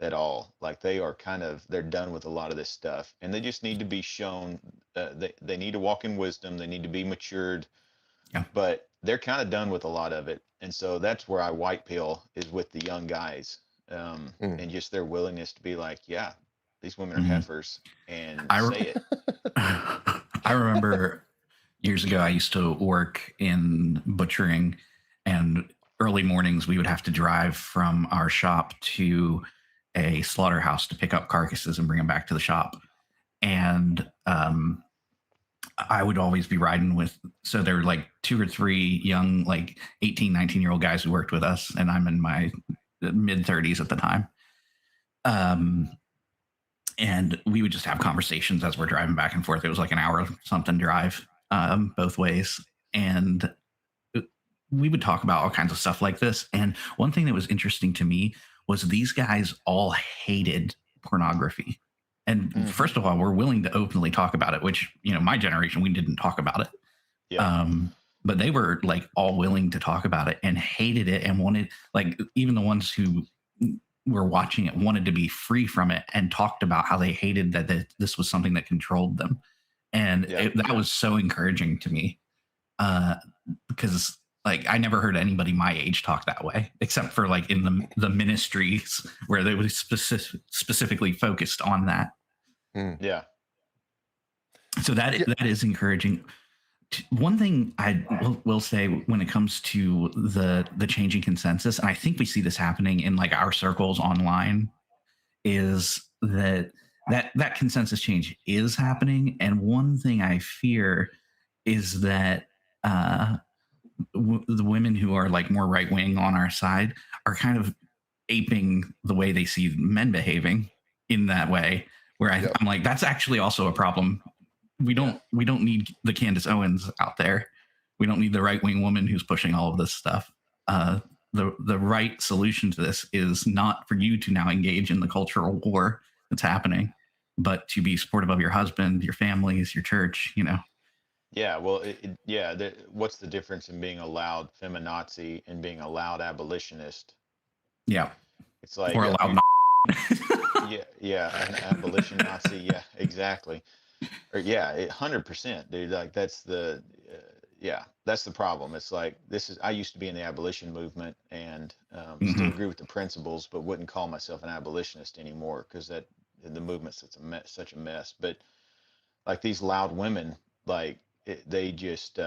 at all. Like, they're done with a lot of this stuff, and they just need to be shown. They need to walk in wisdom. They need to be matured. Yeah. But they're kind of done with a lot of it, and so that's where I white pill, is with the young guys, and just their willingness to be like, yeah, these women are heifers, and say it. I remember years ago, I used to work in butchering, and early mornings we would have to drive from our shop to a slaughterhouse to pick up carcasses and bring them back to the shop. And I would always be riding with, so there were like 2 or 3 young, like 18, 19-year-old guys who worked with us, and I'm in my mid 30s at the time. And we would just have conversations as we're driving back and forth. It was like an hour something drive both ways. And we would talk about all kinds of stuff like this. And one thing that was interesting to me was these guys all hated pornography. And first of all, we're willing to openly talk about it, which, my generation, we didn't talk about it. Yeah. But they were like all willing to talk about it and hated it and wanted, like, even the ones who were watching it wanted to be free from it and talked about how they hated that this was something that controlled them. And that was so encouraging to me, because like I never heard anybody my age talk that way, except for like in the ministries where they would specifically focused on that. Yeah. So that is encouraging. One thing I will say when it comes to the changing consensus, and I think we see this happening in like our circles online, is that consensus change is happening. And one thing I fear is that the women who are like more right wing on our side are kind of aping the way they see men behaving in that way. Where I'm like, that's actually also a problem. We don't need the Candace Owens out there. We don't need the right wing woman who's pushing all of this stuff. The right solution to this is not for you to now engage in the cultural war that's happening, but to be supportive of your husband, your families, your church. Yeah, well, what's the difference in being a loud feminazi and being a loud abolitionist? Yeah, it's like or a loud. An abolition Nazi. Yeah, exactly. Or 100%, dude. Like that's the that's the problem. It's like I used to be in the abolition movement and still agree with the principles, but wouldn't call myself an abolitionist anymore because that the movement's such a mess. But like these loud women, like they just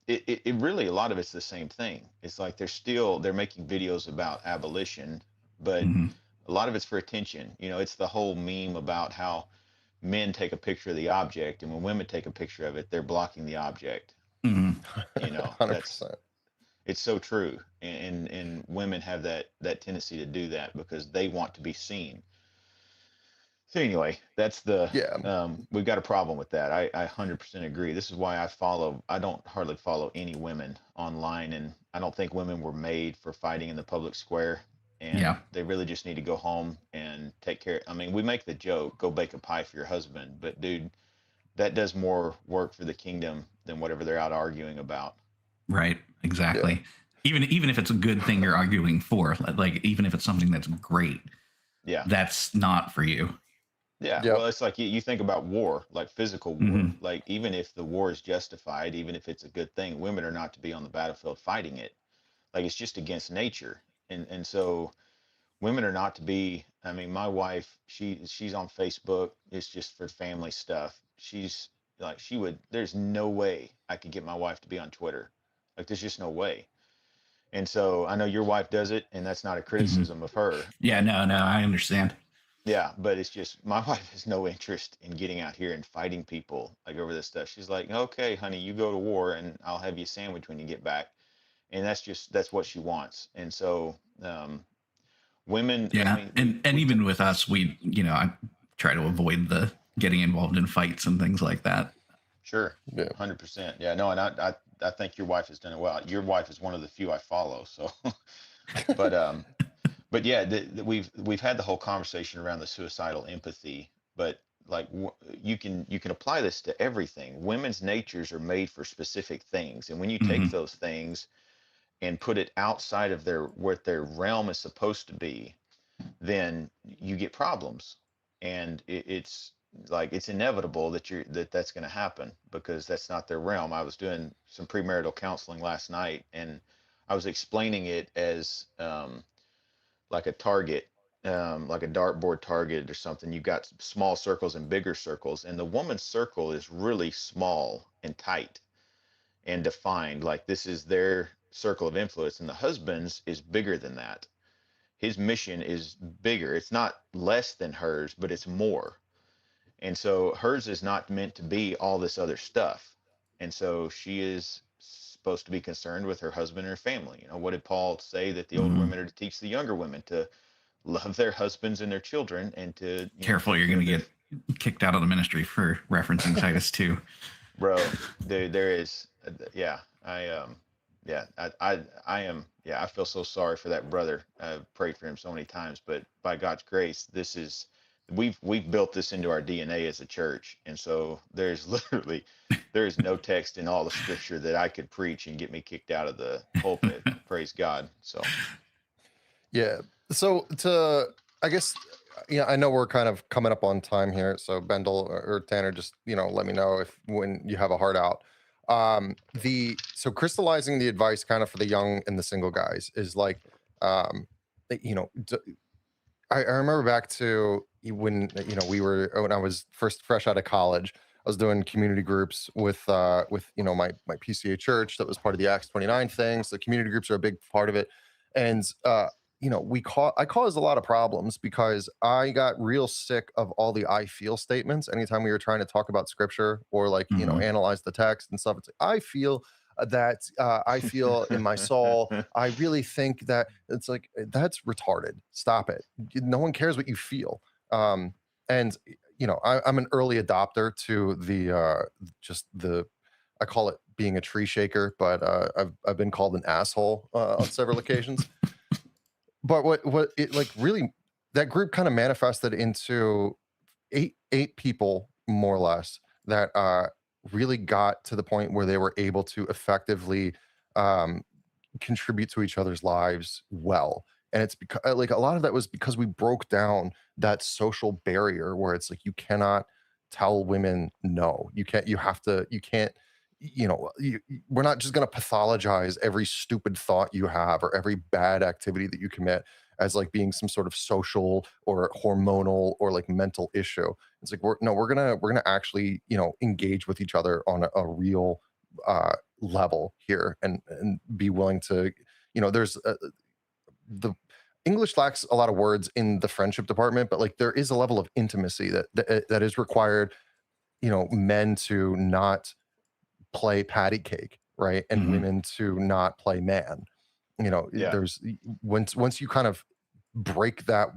it really, a lot of it's the same thing. It's like they're making videos about abolition, but a lot of it's for attention. It's the whole meme about how men take a picture of the object, and when women take a picture of it, they're blocking the object. 100%. It's so true. And women have that tendency to do that because they want to be seen. So anyway, that's we've got a problem with that. I 100% agree. This is why I don't hardly follow any women online, and I don't think women were made for fighting in the public square. And they really just need to go home and take care. I mean, we make the joke, go bake a pie for your husband, but dude, that does more work for the kingdom than whatever they're out arguing about. Right. Exactly. Yeah. Even if it's a good thing you're arguing for, like even if it's something that's great, that's not for you. Yeah. Well, it's like you think about war, like physical war, like even if the war is justified, even if it's a good thing, women are not to be on the battlefield fighting it. Like it's just against nature. And so women are not to be. I mean, my wife, she's on Facebook. It's just for family stuff. She's like, there's no way I could get my wife to be on Twitter. Like there's just no way. And so I know your wife does it, and that's not a criticism of her. Yeah, no, I understand. Yeah, but it's just my wife has no interest in getting out here and fighting people like over this stuff. She's like, okay, honey, you go to war and I'll have you a sandwich when you get back. And that's what she wants. And so women, and even with us, we I try to avoid the getting involved in fights and things like that. Sure. 100%. Yeah, no, and I think your wife has done it well. Your wife is one of the few I follow, so but yeah, we've had the whole conversation around the suicidal empathy, but like you can apply this to everything. Women's natures are made for specific things, and when you take those things and put it outside of what their realm is supposed to be, then you get problems. And it's like it's inevitable that's going to happen because that's not their realm. I was doing some premarital counseling last night, and I was explaining it as like a target, like a dartboard target or something. You've got small circles and bigger circles, and the woman's circle is really small and tight and defined. Like this is their circle of influence, and the husband's is bigger than that. His mission is bigger. It's not less than hers, but it's more. And so hers is not meant to be all this other stuff. And so she is supposed to be concerned with her husband and her family. What did Paul say? That the older women are to teach the younger women to love their husbands and their children and to careful, you're going to get kicked out of the ministry for referencing Titus 2. Bro, there is, I am, yeah, I feel so sorry for that brother. I've prayed for him so many times, but by God's grace, this is we've built this into our DNA as a church, and so there's literally there is no text in all the scripture that I could preach and get me kicked out of the pulpit. Praise God. So Yeah. So I guess, yeah, I know we're kind of coming up on time here. So Bendel or Tanner, just, let me know if when you have a heart out. So crystallizing the advice kind of for the young and the single guys is like, um, I remember back to when when I was first fresh out of college. I was doing community groups with my PCA church that was part of the Acts 29 thing. So community groups are a big part of it, and I caused a lot of problems because I got real sick of all the I feel statements. Anytime we were trying to talk about scripture or analyze the text and stuff, it's like I feel in my soul. I really think that it's like that's retarded. Stop it. No one cares what you feel. And I'm an early adopter to the I call it being a tree shaker, but I've been called an asshole on several occasions. But what it like really that group kind of manifested into eight people more or less that really got to the point where they were able to effectively um, contribute to each other's lives well. And it's because like a lot of that was because we broke down that social barrier where it's like you cannot tell women no. You can't we're not just going to pathologize every stupid thought you have or every bad activity that you commit as like being some sort of social or hormonal or like mental issue. It's like we're gonna actually engage with each other on a real level here and be willing to there's the English lacks a lot of words in the friendship department, but like there is a level of intimacy that is required, men to not play patty cake, right? And Mhm. women to not play man. yeah, There's once you kind of break that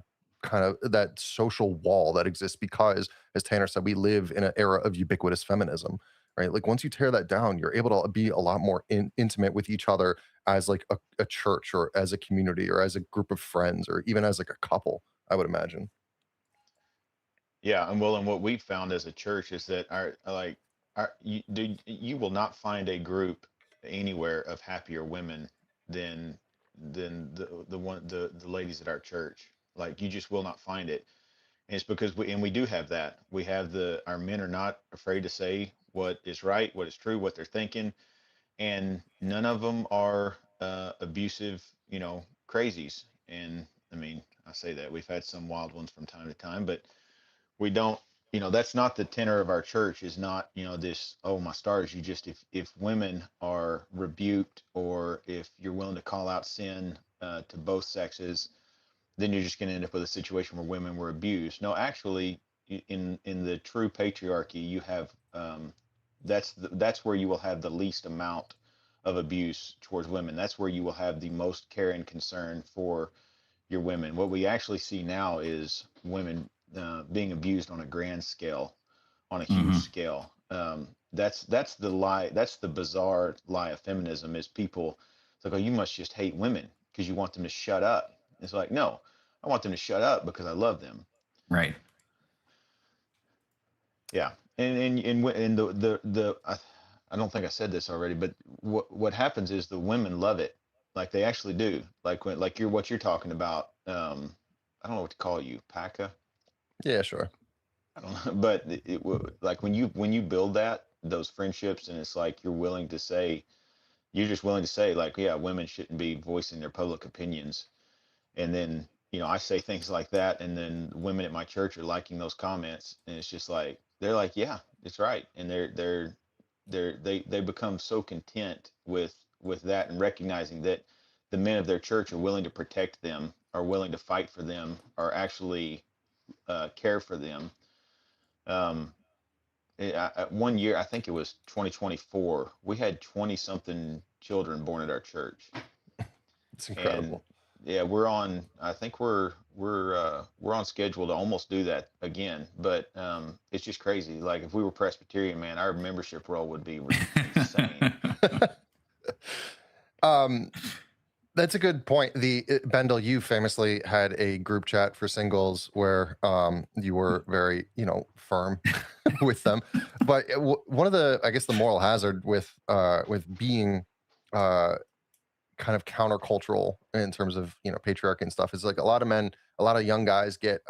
social wall that exists because, as Tanner said, we live in an era of ubiquitous feminism, right? Like once you tear that down, you're able to be a lot more intimate with each other as like a church or as a community or as a group of friends or even as like a couple, I would imagine. yeah, and what we found as a church is that you will not find a group anywhere of happier women than the ladies at our church. Like you just will not find it. And it's because we do have that. We have our men are not afraid to say what is right, what is true, what they're thinking, and none of them are abusive, crazies. And I mean, I say that we've had some wild ones from time to time, but we don't, that's not the tenor of our church. Is not, this, oh my stars, you just, if women are rebuked or if you're willing to call out sin to both sexes, then you're just going to end up with a situation where women were abused. No, actually, in the true patriarchy, you have that's where you will have the least amount of abuse towards women. That's where you will have the most care and concern for your women. What we actually see now is women being abused on a grand scale, on a huge Mhm. scale. That's the lie. That's the bizarre lie of feminism. Is people, it's like, oh, you must just hate women because you want them to shut up. It's like, no, I want them to shut up because I love them. Right. Yeah, and I don't think I said this already, but what happens is the women love it, like they actually do. Like what you're talking about. I don't know what to call you, Paca. Yeah, sure. I don't know, but like when you build those friendships, and it's like you're just willing to say like, yeah, women shouldn't be voicing their public opinions, and then I say things like that, and then women at my church are liking those comments, and it's just like they're like, yeah, it's right, and they become so content with that, and recognizing that the men of their church are willing to protect them, are willing to fight for them, are actually care for them. um, One year, I think it was 2024, we had 20 something children born at our church. It's And incredible. yeah, I think we're on schedule to almost do that again, but it's just crazy. Like if we were Presbyterian, man, our membership roll would be insane. um That's a good point. Bendel, you famously had a group chat for singles where you were very, firm with them. But one of the, I guess, the moral hazard with being uh, kind of countercultural in terms of patriarchy and stuff is like a lot of men, a lot of young guys get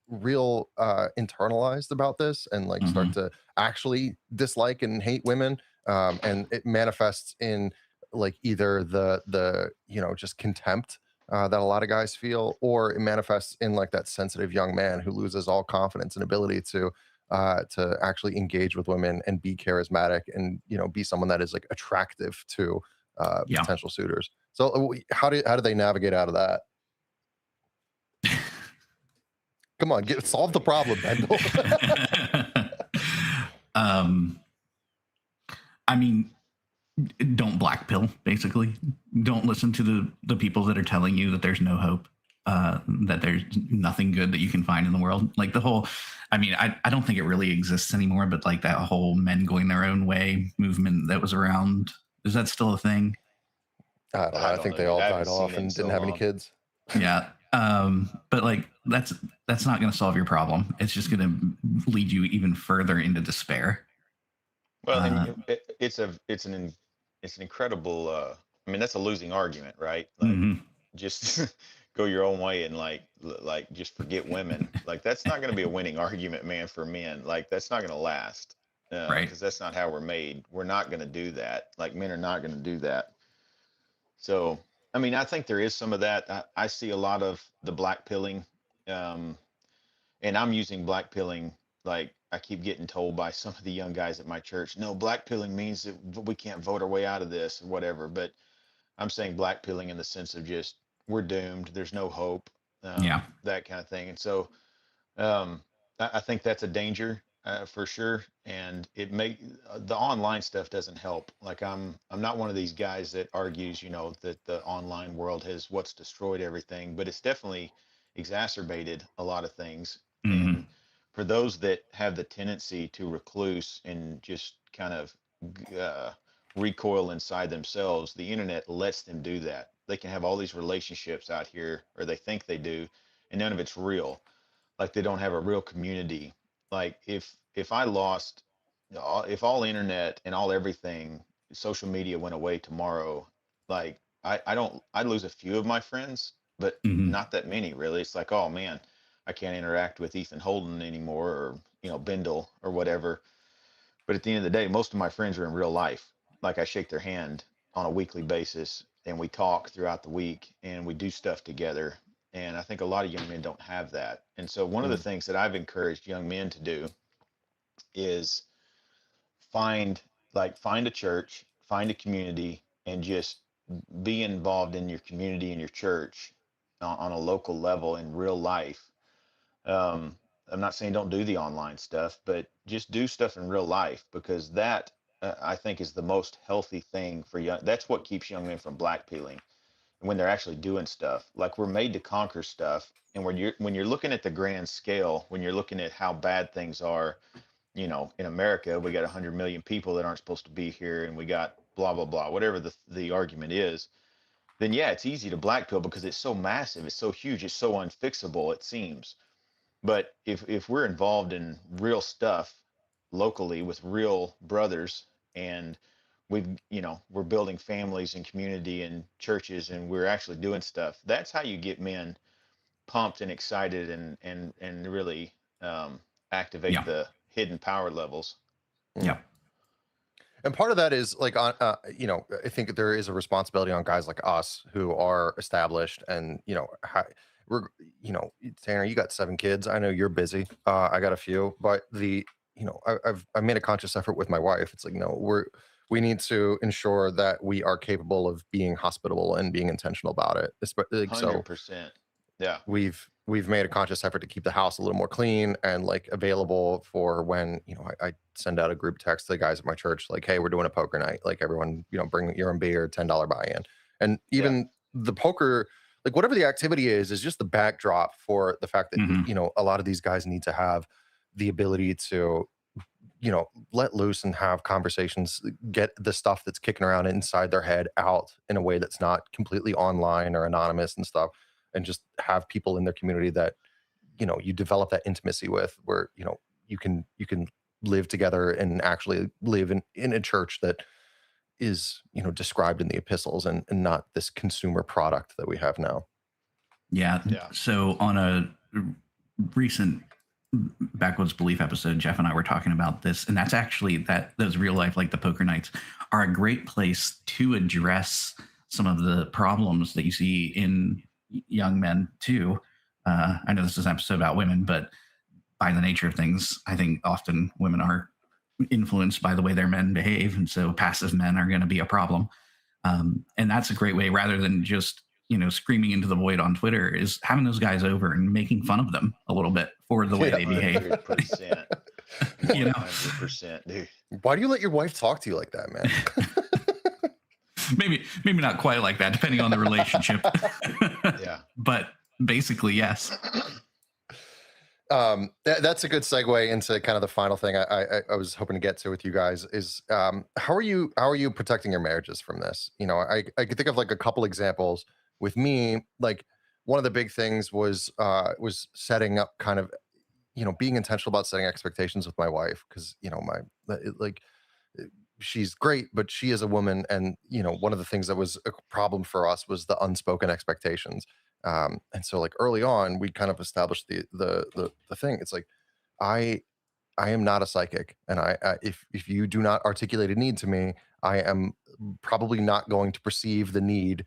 real internalized about this and like start Mhm. to actually dislike and hate women, and it manifests in like either the just contempt that a lot of guys feel, or it manifests in like that sensitive young man who loses all confidence and ability to actually engage with women and be charismatic and be someone that is like attractive to Yeah. potential suitors. So how do they navigate out of that? Come on, solve the problem, Bendel. um, I mean, don't blackpill. Basically, don't listen to the people that are telling you that there's no hope, that there's nothing good that you can find in the world. Like the whole, I mean, I don't think it really exists anymore. But like that whole men going their own way movement that was around, is that still a thing? I don't know. I I don't think know, they dude. all I haven't died seen off it in and so didn't have any long. kids. Yeah. But like that's not going to solve your problem. It's just going to lead you even further into despair. Well, and Uh, it's an incredible. I mean, that's a losing argument, right? Like, mhm. just go your own way and like just forget women. Like, that's not going to be a winning argument, man, for men. Like, that's not going to last, Right. because that's not how we're made. We're not going to do that. Like, men are not going to do that. So, I mean, I think there is some of that. I see a lot of the black pilling, um, and I'm using black pilling. Like, I keep getting told by some of the young guys at my church, no, black pilling means that we can't vote our way out of this or whatever. But I'm saying black pilling in the sense of just we're doomed. There's no hope, Yeah. that kind of thing. And so, um, I think that's a danger, for sure. And the online stuff doesn't help. Like, I'm not one of these guys that argues, that the online world has what's destroyed everything, but it's definitely exacerbated a lot of things. Hmm. And for those that have the tendency to recluse and just kind of uh, recoil inside themselves, the internet lets them do that. They can have all these relationships out here, or they think they do, and none of it's real. Like, they don't have a real community. Like, if I lost if all internet and all everything social media went away tomorrow, like, I'd lose a few of my friends, but Hmm. not that many really. It's like, oh man, I can't interact with Ethan Holden anymore, or Bendel or whatever. But at the end of the day, most of my friends are in real life. Like, I shake their hand on a weekly basis, and we talk throughout the week, and we do stuff together. And I think a lot of young men don't have that. And so one of the Mm. things that I've encouraged young men to do is find find a church, find a community, and just be involved in your community and your church, on a local level in real life. um, I'm not saying don't do the online stuff, but just do stuff in real life, because that, I think, is the most healthy thing for young. That's what keeps young men from blackpilling, when they're actually doing stuff. Like, we're made to conquer stuff, and when you're looking at the grand scale, when you're looking at how bad things are, in America, we got 100 million people that aren't supposed to be here, and we got blah blah blah, whatever the argument is. Then yeah, it's easy to blackpill because it's so massive, it's so huge, it's so unfixable, it seems. But if we're involved in real stuff locally with real brothers, and we're building families and community and churches, and we're actually doing stuff, that's how you get men pumped and excited, and really, activate Yeah. the hidden power levels. Mm. Yeah. And part of that is like on, I think there is a responsibility on guys like us who are established and we're, Tanner, you got 7 kids. I know you're busy. I got a few, but I made a conscious effort with my wife. It's like, no, we need to ensure that we are capable of being hospitable and being intentional about it. Like, so 100%. Yeah. we've made a conscious effort to keep the house a little more clean and like available for when I send out a group text to the guys at my church like, hey, we're doing a poker night, like everyone bring your own beer, $10 buy-in. And Yeah. even the poker, like whatever the activity is just the backdrop for the fact that Hmm. a lot of these guys need to have the ability to let loose and have conversations, get the stuff that's kicking around inside their head out in a way that's not completely online or anonymous and stuff, and just have people in their community that you develop that intimacy with, where you can live together and actually live in a church that is described in the epistles, and not this consumer product that we have now. Yeah. So on a recent Backwoods Belief episode, Jeff and I were talking about this, and that's actually those real life, like the poker nights, are a great place to address some of the problems that you see in young men too. I know this is an episode about women, but by the nature of things, I think often women are influenced by the way their men behave, and so passive men are going to be a problem. And that's a great way, rather than just screaming into the void on Twitter, is having those guys over and making fun of them a little bit for the way they behave. 100%. 100%, dude. Why do you let your wife talk to you like that, man? maybe not quite like that, depending on the relationship. Yeah. But basically, yes. That's a good segue into kind of the final thing I was hoping to get to with you guys is, how are you protecting your marriages from this? I could think of like a couple examples with me. Like, one of the big things was setting up kind of, being intentional about setting expectations with my wife, because she's great, but she is a woman, and one of the things that was a problem for us was the unspoken expectations. And so, like, early on, we kind of established the thing. It's like, I am not a psychic, and if you do not articulate a need to me, I am probably not going to perceive the need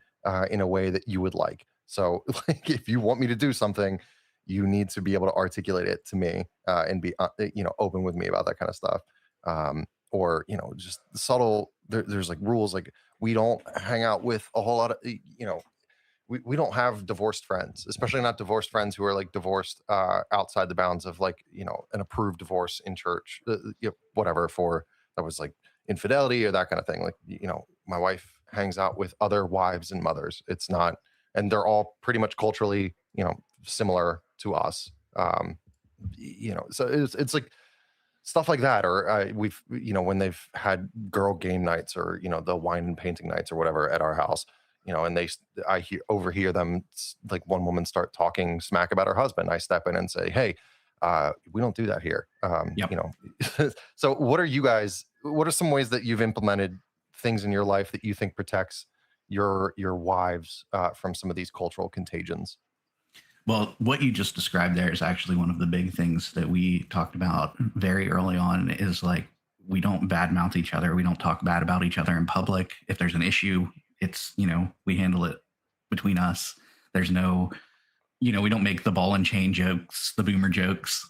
in a way that you would like. So, like, if you want me to do something, you need to be able to articulate it to me, and be open with me about that kind of stuff. Or just subtle. There's like rules, like, we don't hang out with a whole lot of we don't have divorced friends, especially not divorced friends who are like divorced outside the bounds of, like, an approved divorce in church, whatever, for that was like infidelity or that kind of thing. Like, my wife hangs out with other wives and mothers. It's not, and they're all pretty much culturally, similar to us. So it's like stuff like that. Or we've, when they've had girl game nights, or, the wine and painting nights or whatever at our house, and I overhear them, like, one woman start talking smack about her husband. I step in and say, hey, we don't do that here. Yep. So what are some ways that you've implemented things in your life that you think protects your wives from some of these cultural contagions? Well, what you just described there is actually one of the big things that we talked about very early on, is like, we don't badmouth each other. We don't talk bad about each other in public. If there's an issue, it's, we handle it between us. There's no, we don't make the ball and chain jokes, the boomer jokes.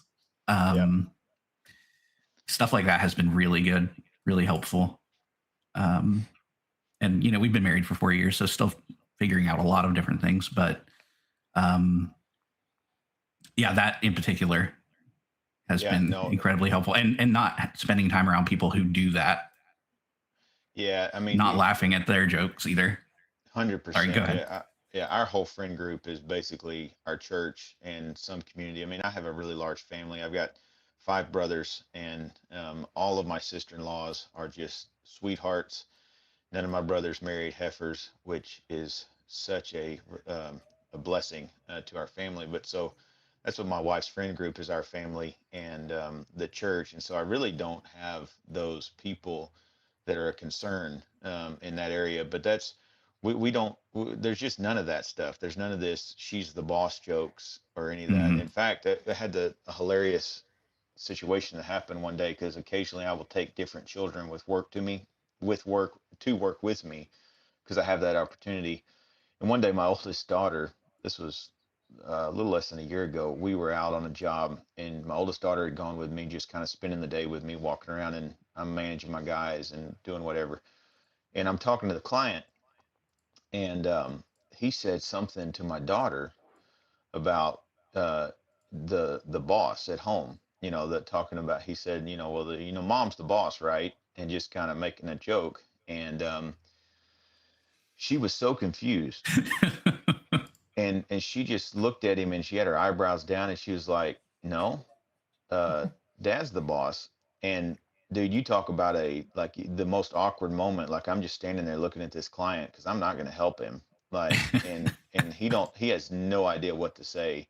Stuff like that has been really good, really helpful. And, we've been married for 4 years, so still figuring out a lot of different things. But that in particular has been incredibly helpful, and not spending time around people who do that. Yeah, I mean, not laughing at their jokes either. 100%. Sorry, go ahead. Yeah, our whole friend group is basically our church and some community. I mean, I have a really large family. I've got 5 brothers, and all of my sister-in-laws are just sweethearts. None of my brothers married heifers, which is such a blessing to our family. But so that's what my wife's friend group is, our family and the church. And so I really don't have those people that are a concern in that area. But we don't, there's just none of that stuff. There's none of this she's the boss jokes or any of that. Mm-hmm. In fact, I had a hilarious situation that happened one day, because occasionally I will take different children to work with me, because I have that opportunity. And one day my oldest daughter, this was a little less than a year ago, we were out on a job, and my oldest daughter had gone with me, just kind of spending the day with me, walking around, and I'm managing my guys and doing whatever. And I'm talking to the client, and he said something to my daughter about the boss at home, that talking about, he said, well, mom's the boss, right? And just kind of making a joke. And she was so confused. And she just looked at him, and she had her eyebrows down, and she was like, no, Dad's the boss. And dude, you talk about the most awkward moment. Like I'm just standing there looking at this client because I'm not going to help him. Like, and he has no idea what to say.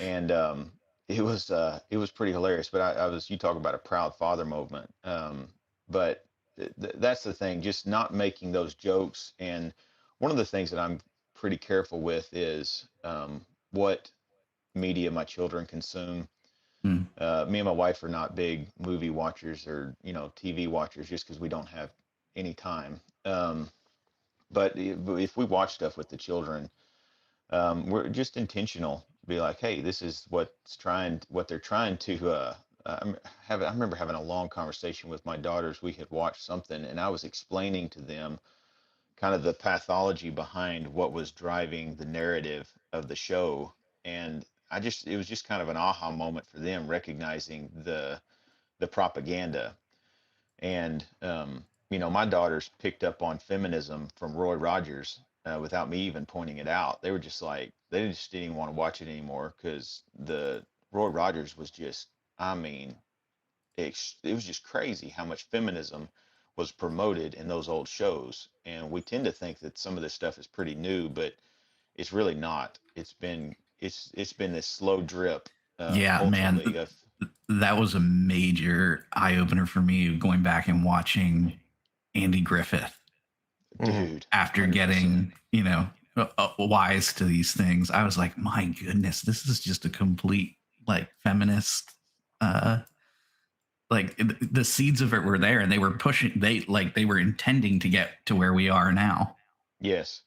And it was pretty hilarious. But you talk about a proud father moment. But that's the thing, just not making those jokes. And one of the things that I'm pretty careful with is what media my children consume. Mm. Me and my wife are not big movie watchers or TV watchers just because we don't have any time. But if we watch stuff with the children, we're just intentional. Be like, hey, this is what they're trying to. I remember having a long conversation with my daughters. We had watched something, and I was explaining to them kind of the pathology behind what was driving the narrative of the show, and it was just kind of an aha moment for them, recognizing the propaganda. And my daughters picked up on feminism from Roy Rogers without me even pointing it out. They were just like, they just didn't even want to watch it anymore because the Roy Rogers was just, I mean, it was just crazy how much feminism was promoted in those old shows. And we tend to think that some of this stuff is pretty new, but it's really not. It's been this slow drip Yeah, man, culturally of. that was a major eye opener for me going back and watching Andy Griffith Dude, after 100%. getting, wise to these things. I was like, my goodness, this is just a complete like feminist like the seeds of it were there and they were pushing they were intending to get to where we are now. Yes,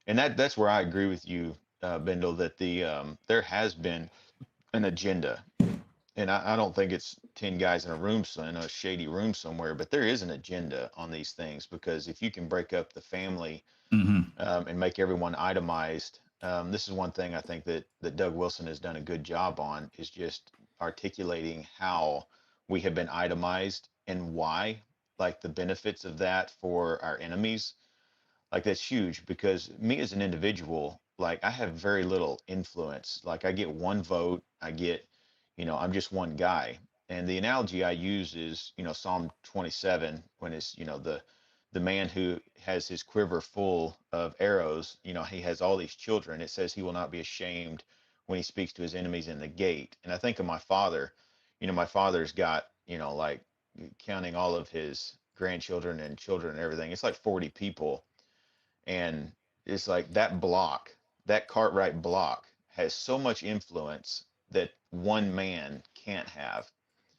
and that's where I agree with you, Bendel, that there has been an agenda, and I don't think it's 10 guys in a room, in a shady room somewhere, but there is an agenda on these things because if you can break up the family Mm-hmm. and make everyone itemized, this is one thing I think that Doug Wilson has done a good job on is just articulating how we have been itemized and why, like the benefits of that for our enemies. Like that's huge because me as an individual, like I have very little influence. Like I get one vote, I'm just one guy. And the analogy I use is, Psalm 27, when it's, the man who has his quiver full of arrows, he has all these children. It says he will not be ashamed when he speaks to his enemies in the gate. And I think of my father, my father's got, like counting all of his grandchildren and children and everything, it's like 40 people. And it's like that Cartwright block has so much influence that one man can't have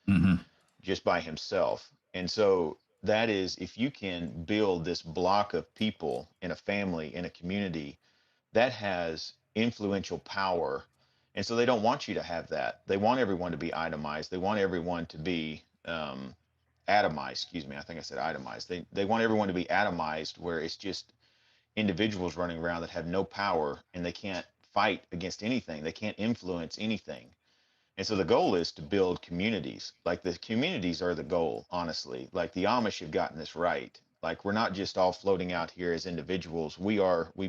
Mm-hmm. just by himself. And so that is, if you can build this block of people in a family, in a community, that has influential power. And so they don't want you to have that. They want everyone to be itemized. They want everyone to be atomized. Excuse me. I think I said itemized. They want everyone to be atomized where it's just individuals running around that have no power and they can't fight against anything. They can't influence anything. And so the goal is to build communities. Like the communities are the goal, honestly. Like the Amish have gotten this right. Like we're not just all floating out here as individuals. We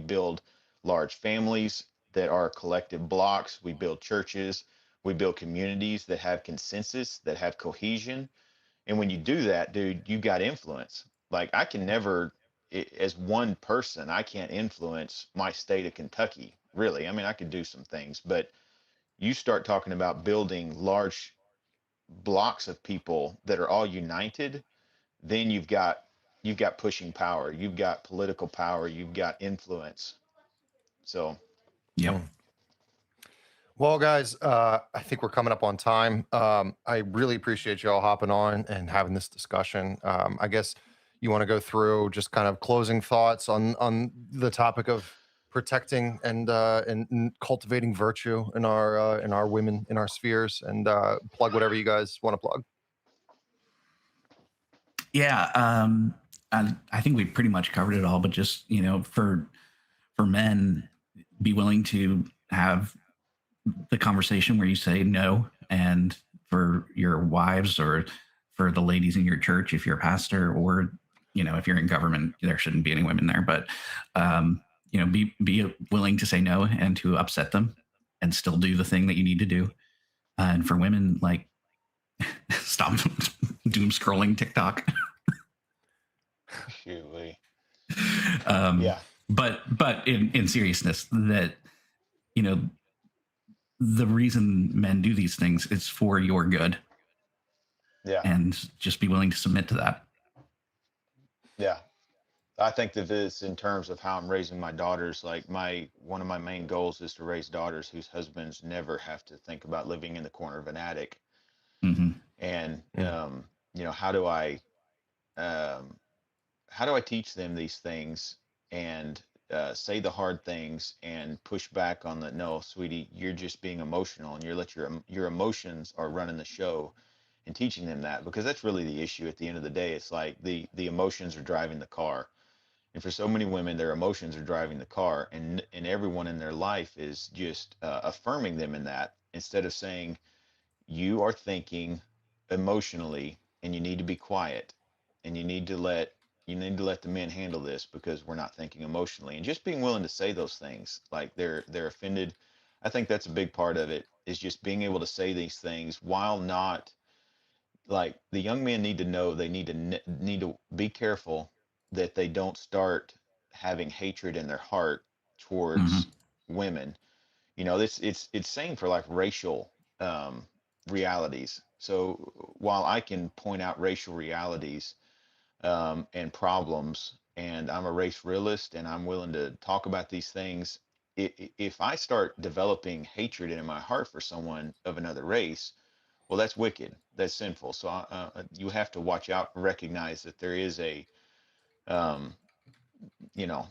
build large families that are collective blocks. We build churches. We build communities that have consensus, that have cohesion. And when you do that, dude, you got influence. Like I can never, as one person, I can't influence my state of Kentucky, really. I mean, I could do some things, but you start talking about building large blocks of people that are all united, then you've got pushing power, you've got political power, you've got influence. So, Yep. Well, guys, I think we're coming up on time. I really appreciate you all hopping on and having this discussion. I guess you want to go through just kind of closing thoughts on the topic of protecting and cultivating virtue in our women in our spheres, and plug whatever you guys want to plug. Yeah. I think we pretty much covered it all, but just, for men, be willing to have the conversation where you say no. And for your wives or for the ladies in your church, if you're a pastor or, if you're in government, there shouldn't be any women there, but, be willing to say no and to upset them and still do the thing that you need to do. And for women, like, stop doom scrolling TikTok. Shoot, um, yeah, but in seriousness, that you know, the reason men do these things is for your good, yeah, and just be willing to submit to that. yeah. I think that this, in terms of how I'm raising my daughters, like one of my main goals is to raise daughters whose husbands never have to think about living in the corner of an attic. Mm-hmm. And Mm. um, how do I teach them these things and say the hard things and push back on the no, sweetie, you're just being emotional, and your emotions are running the show, and teaching them that, because that's really the issue at the end of the day. It's like the emotions are driving the car. And for so many women, their emotions are driving the car, and everyone in their life is just affirming them in that, instead of saying, you are thinking emotionally, and you need to be quiet, and you need to let the men handle this, because we're not thinking emotionally. And just being willing to say those things, like they're offended. I think that's a big part of it, is just being able to say these things while not, like, the young men need to know, they need to be careful that they don't start having hatred in their heart Mm-hmm. towards women. It's same for like racial um, realities. So while I can point out racial realities and problems, and I'm a race realist, and I'm willing to talk about these things, if I start developing hatred in my heart for someone of another race, well, that's wicked. That's sinful. So you have to watch out, recognize that there is um, you know,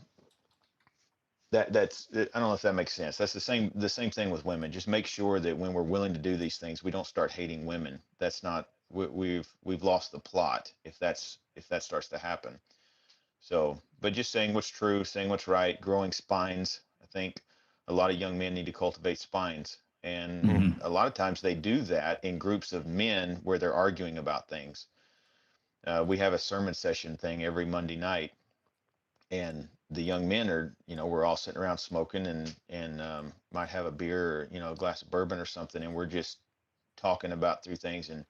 that's, I don't know if that makes sense. That's the same thing with women. Just make sure that when we're willing to do these things, we don't start hating women. That's not, we've lost the plot if that starts to happen. So, but just saying what's true, saying what's right, growing spines. I think a lot of young men need to cultivate spines. And Mm-hmm. a lot of times they do that in groups of men where they're arguing about things. We have a sermon session thing every Monday night, and the young men are, we're all sitting around smoking, and might have a beer, or a glass of bourbon or something, and we're just talking about through things, and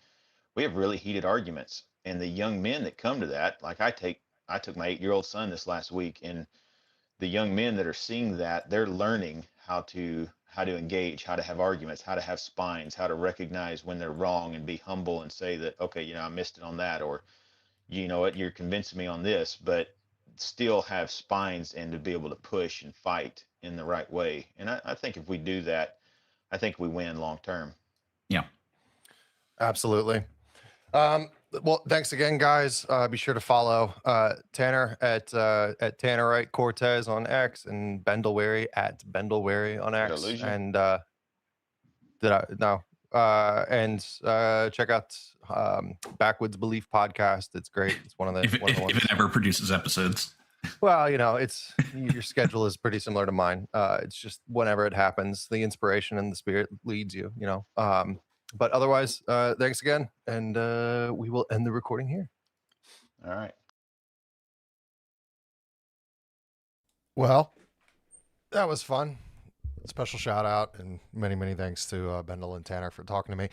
we have really heated arguments. And the young men that come to that, like I took my 8-year-old son this last week, and the young men that are seeing that, they're learning how to engage, how to have arguments, how to have spines, how to recognize when they're wrong, and be humble and say that, okay, I missed it on that, or you know what, you're convincing me on this, but still have spines, and to be able to push and fight in the right way. And I think if we do that, I think we win long term. Yeah. Absolutely. Well, thanks again, guys. Be sure to follow Tanner at Tannerite Cortez on X, and Bendell Werry at Bendell Werry on Did I X. lose you? And did I? No. And check out Backwoods Belief podcast. It's great. It's one of the If, one of the if, ones. if it ever produces episodes. Well, it's your schedule is pretty similar to mine. It's just whenever it happens, the inspiration and the spirit leads you. But otherwise, thanks again, and we will end the recording here. All right. Well, that was fun. Special shout out and many, many thanks to Bendell and Tanner for talking to me.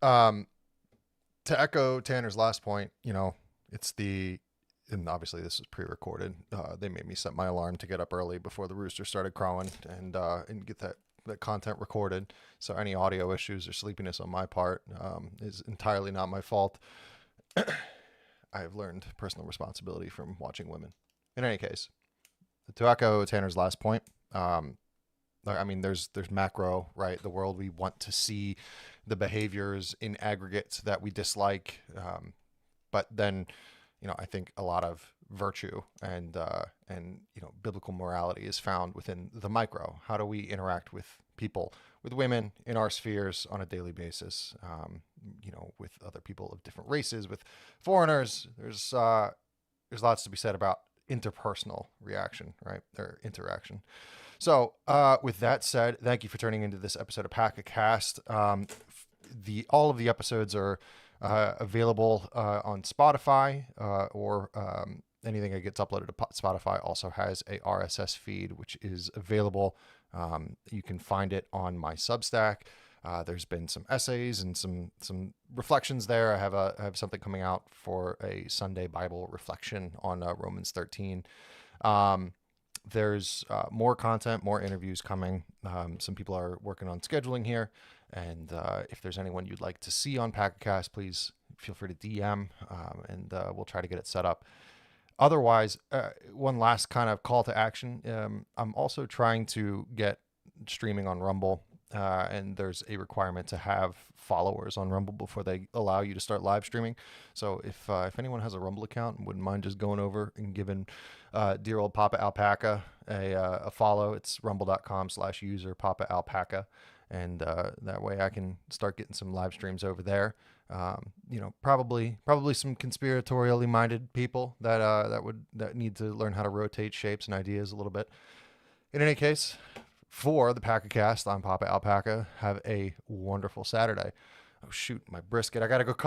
To echo Tanner's last point, it's and obviously this is pre-recorded. They made me set my alarm to get up early before the rooster started crowing and get that content recorded. So any audio issues or sleepiness on my part is entirely not my fault. I have learned personal responsibility from watching women. In any case, to echo Tanner's last point, there's macro, right? The world we want to see, the behaviors in aggregate that we dislike, but then, I think a lot of virtue and biblical morality is found within the micro. How do we interact with people, with women in our spheres on a daily basis? With other people of different races, with foreigners. There's lots to be said about interpersonal reaction, right? Or interaction. So, with that said, thank you for turning into this episode of PacaCast. All of the episodes are available on Spotify, or anything that gets uploaded to Spotify also has a RSS feed, which is available. You can find it on my Substack. There's been some essays and some reflections there. I have something coming out for a Sunday Bible reflection on Romans 13. There's more content, more interviews coming. Some people are working on scheduling here. And if there's anyone you'd like to see on PacaCast, please feel free to DM, and we'll try to get it set up. Otherwise, one last kind of call to action. I'm also trying to get streaming on Rumble, and there's a requirement to have followers on Rumble before they allow you to start live streaming. So if anyone has a Rumble account and wouldn't mind just going over and giving dear old Papa Alpaca a follow, it's rumble.com/user Papa Alpaca. And that way I can start getting some live streams over there. Probably some conspiratorially minded people that need to learn how to rotate shapes and ideas a little bit. In any case, for the PacaCast, I'm Papa Alpaca. Have a wonderful Saturday. Oh shoot, my brisket! I gotta go cut.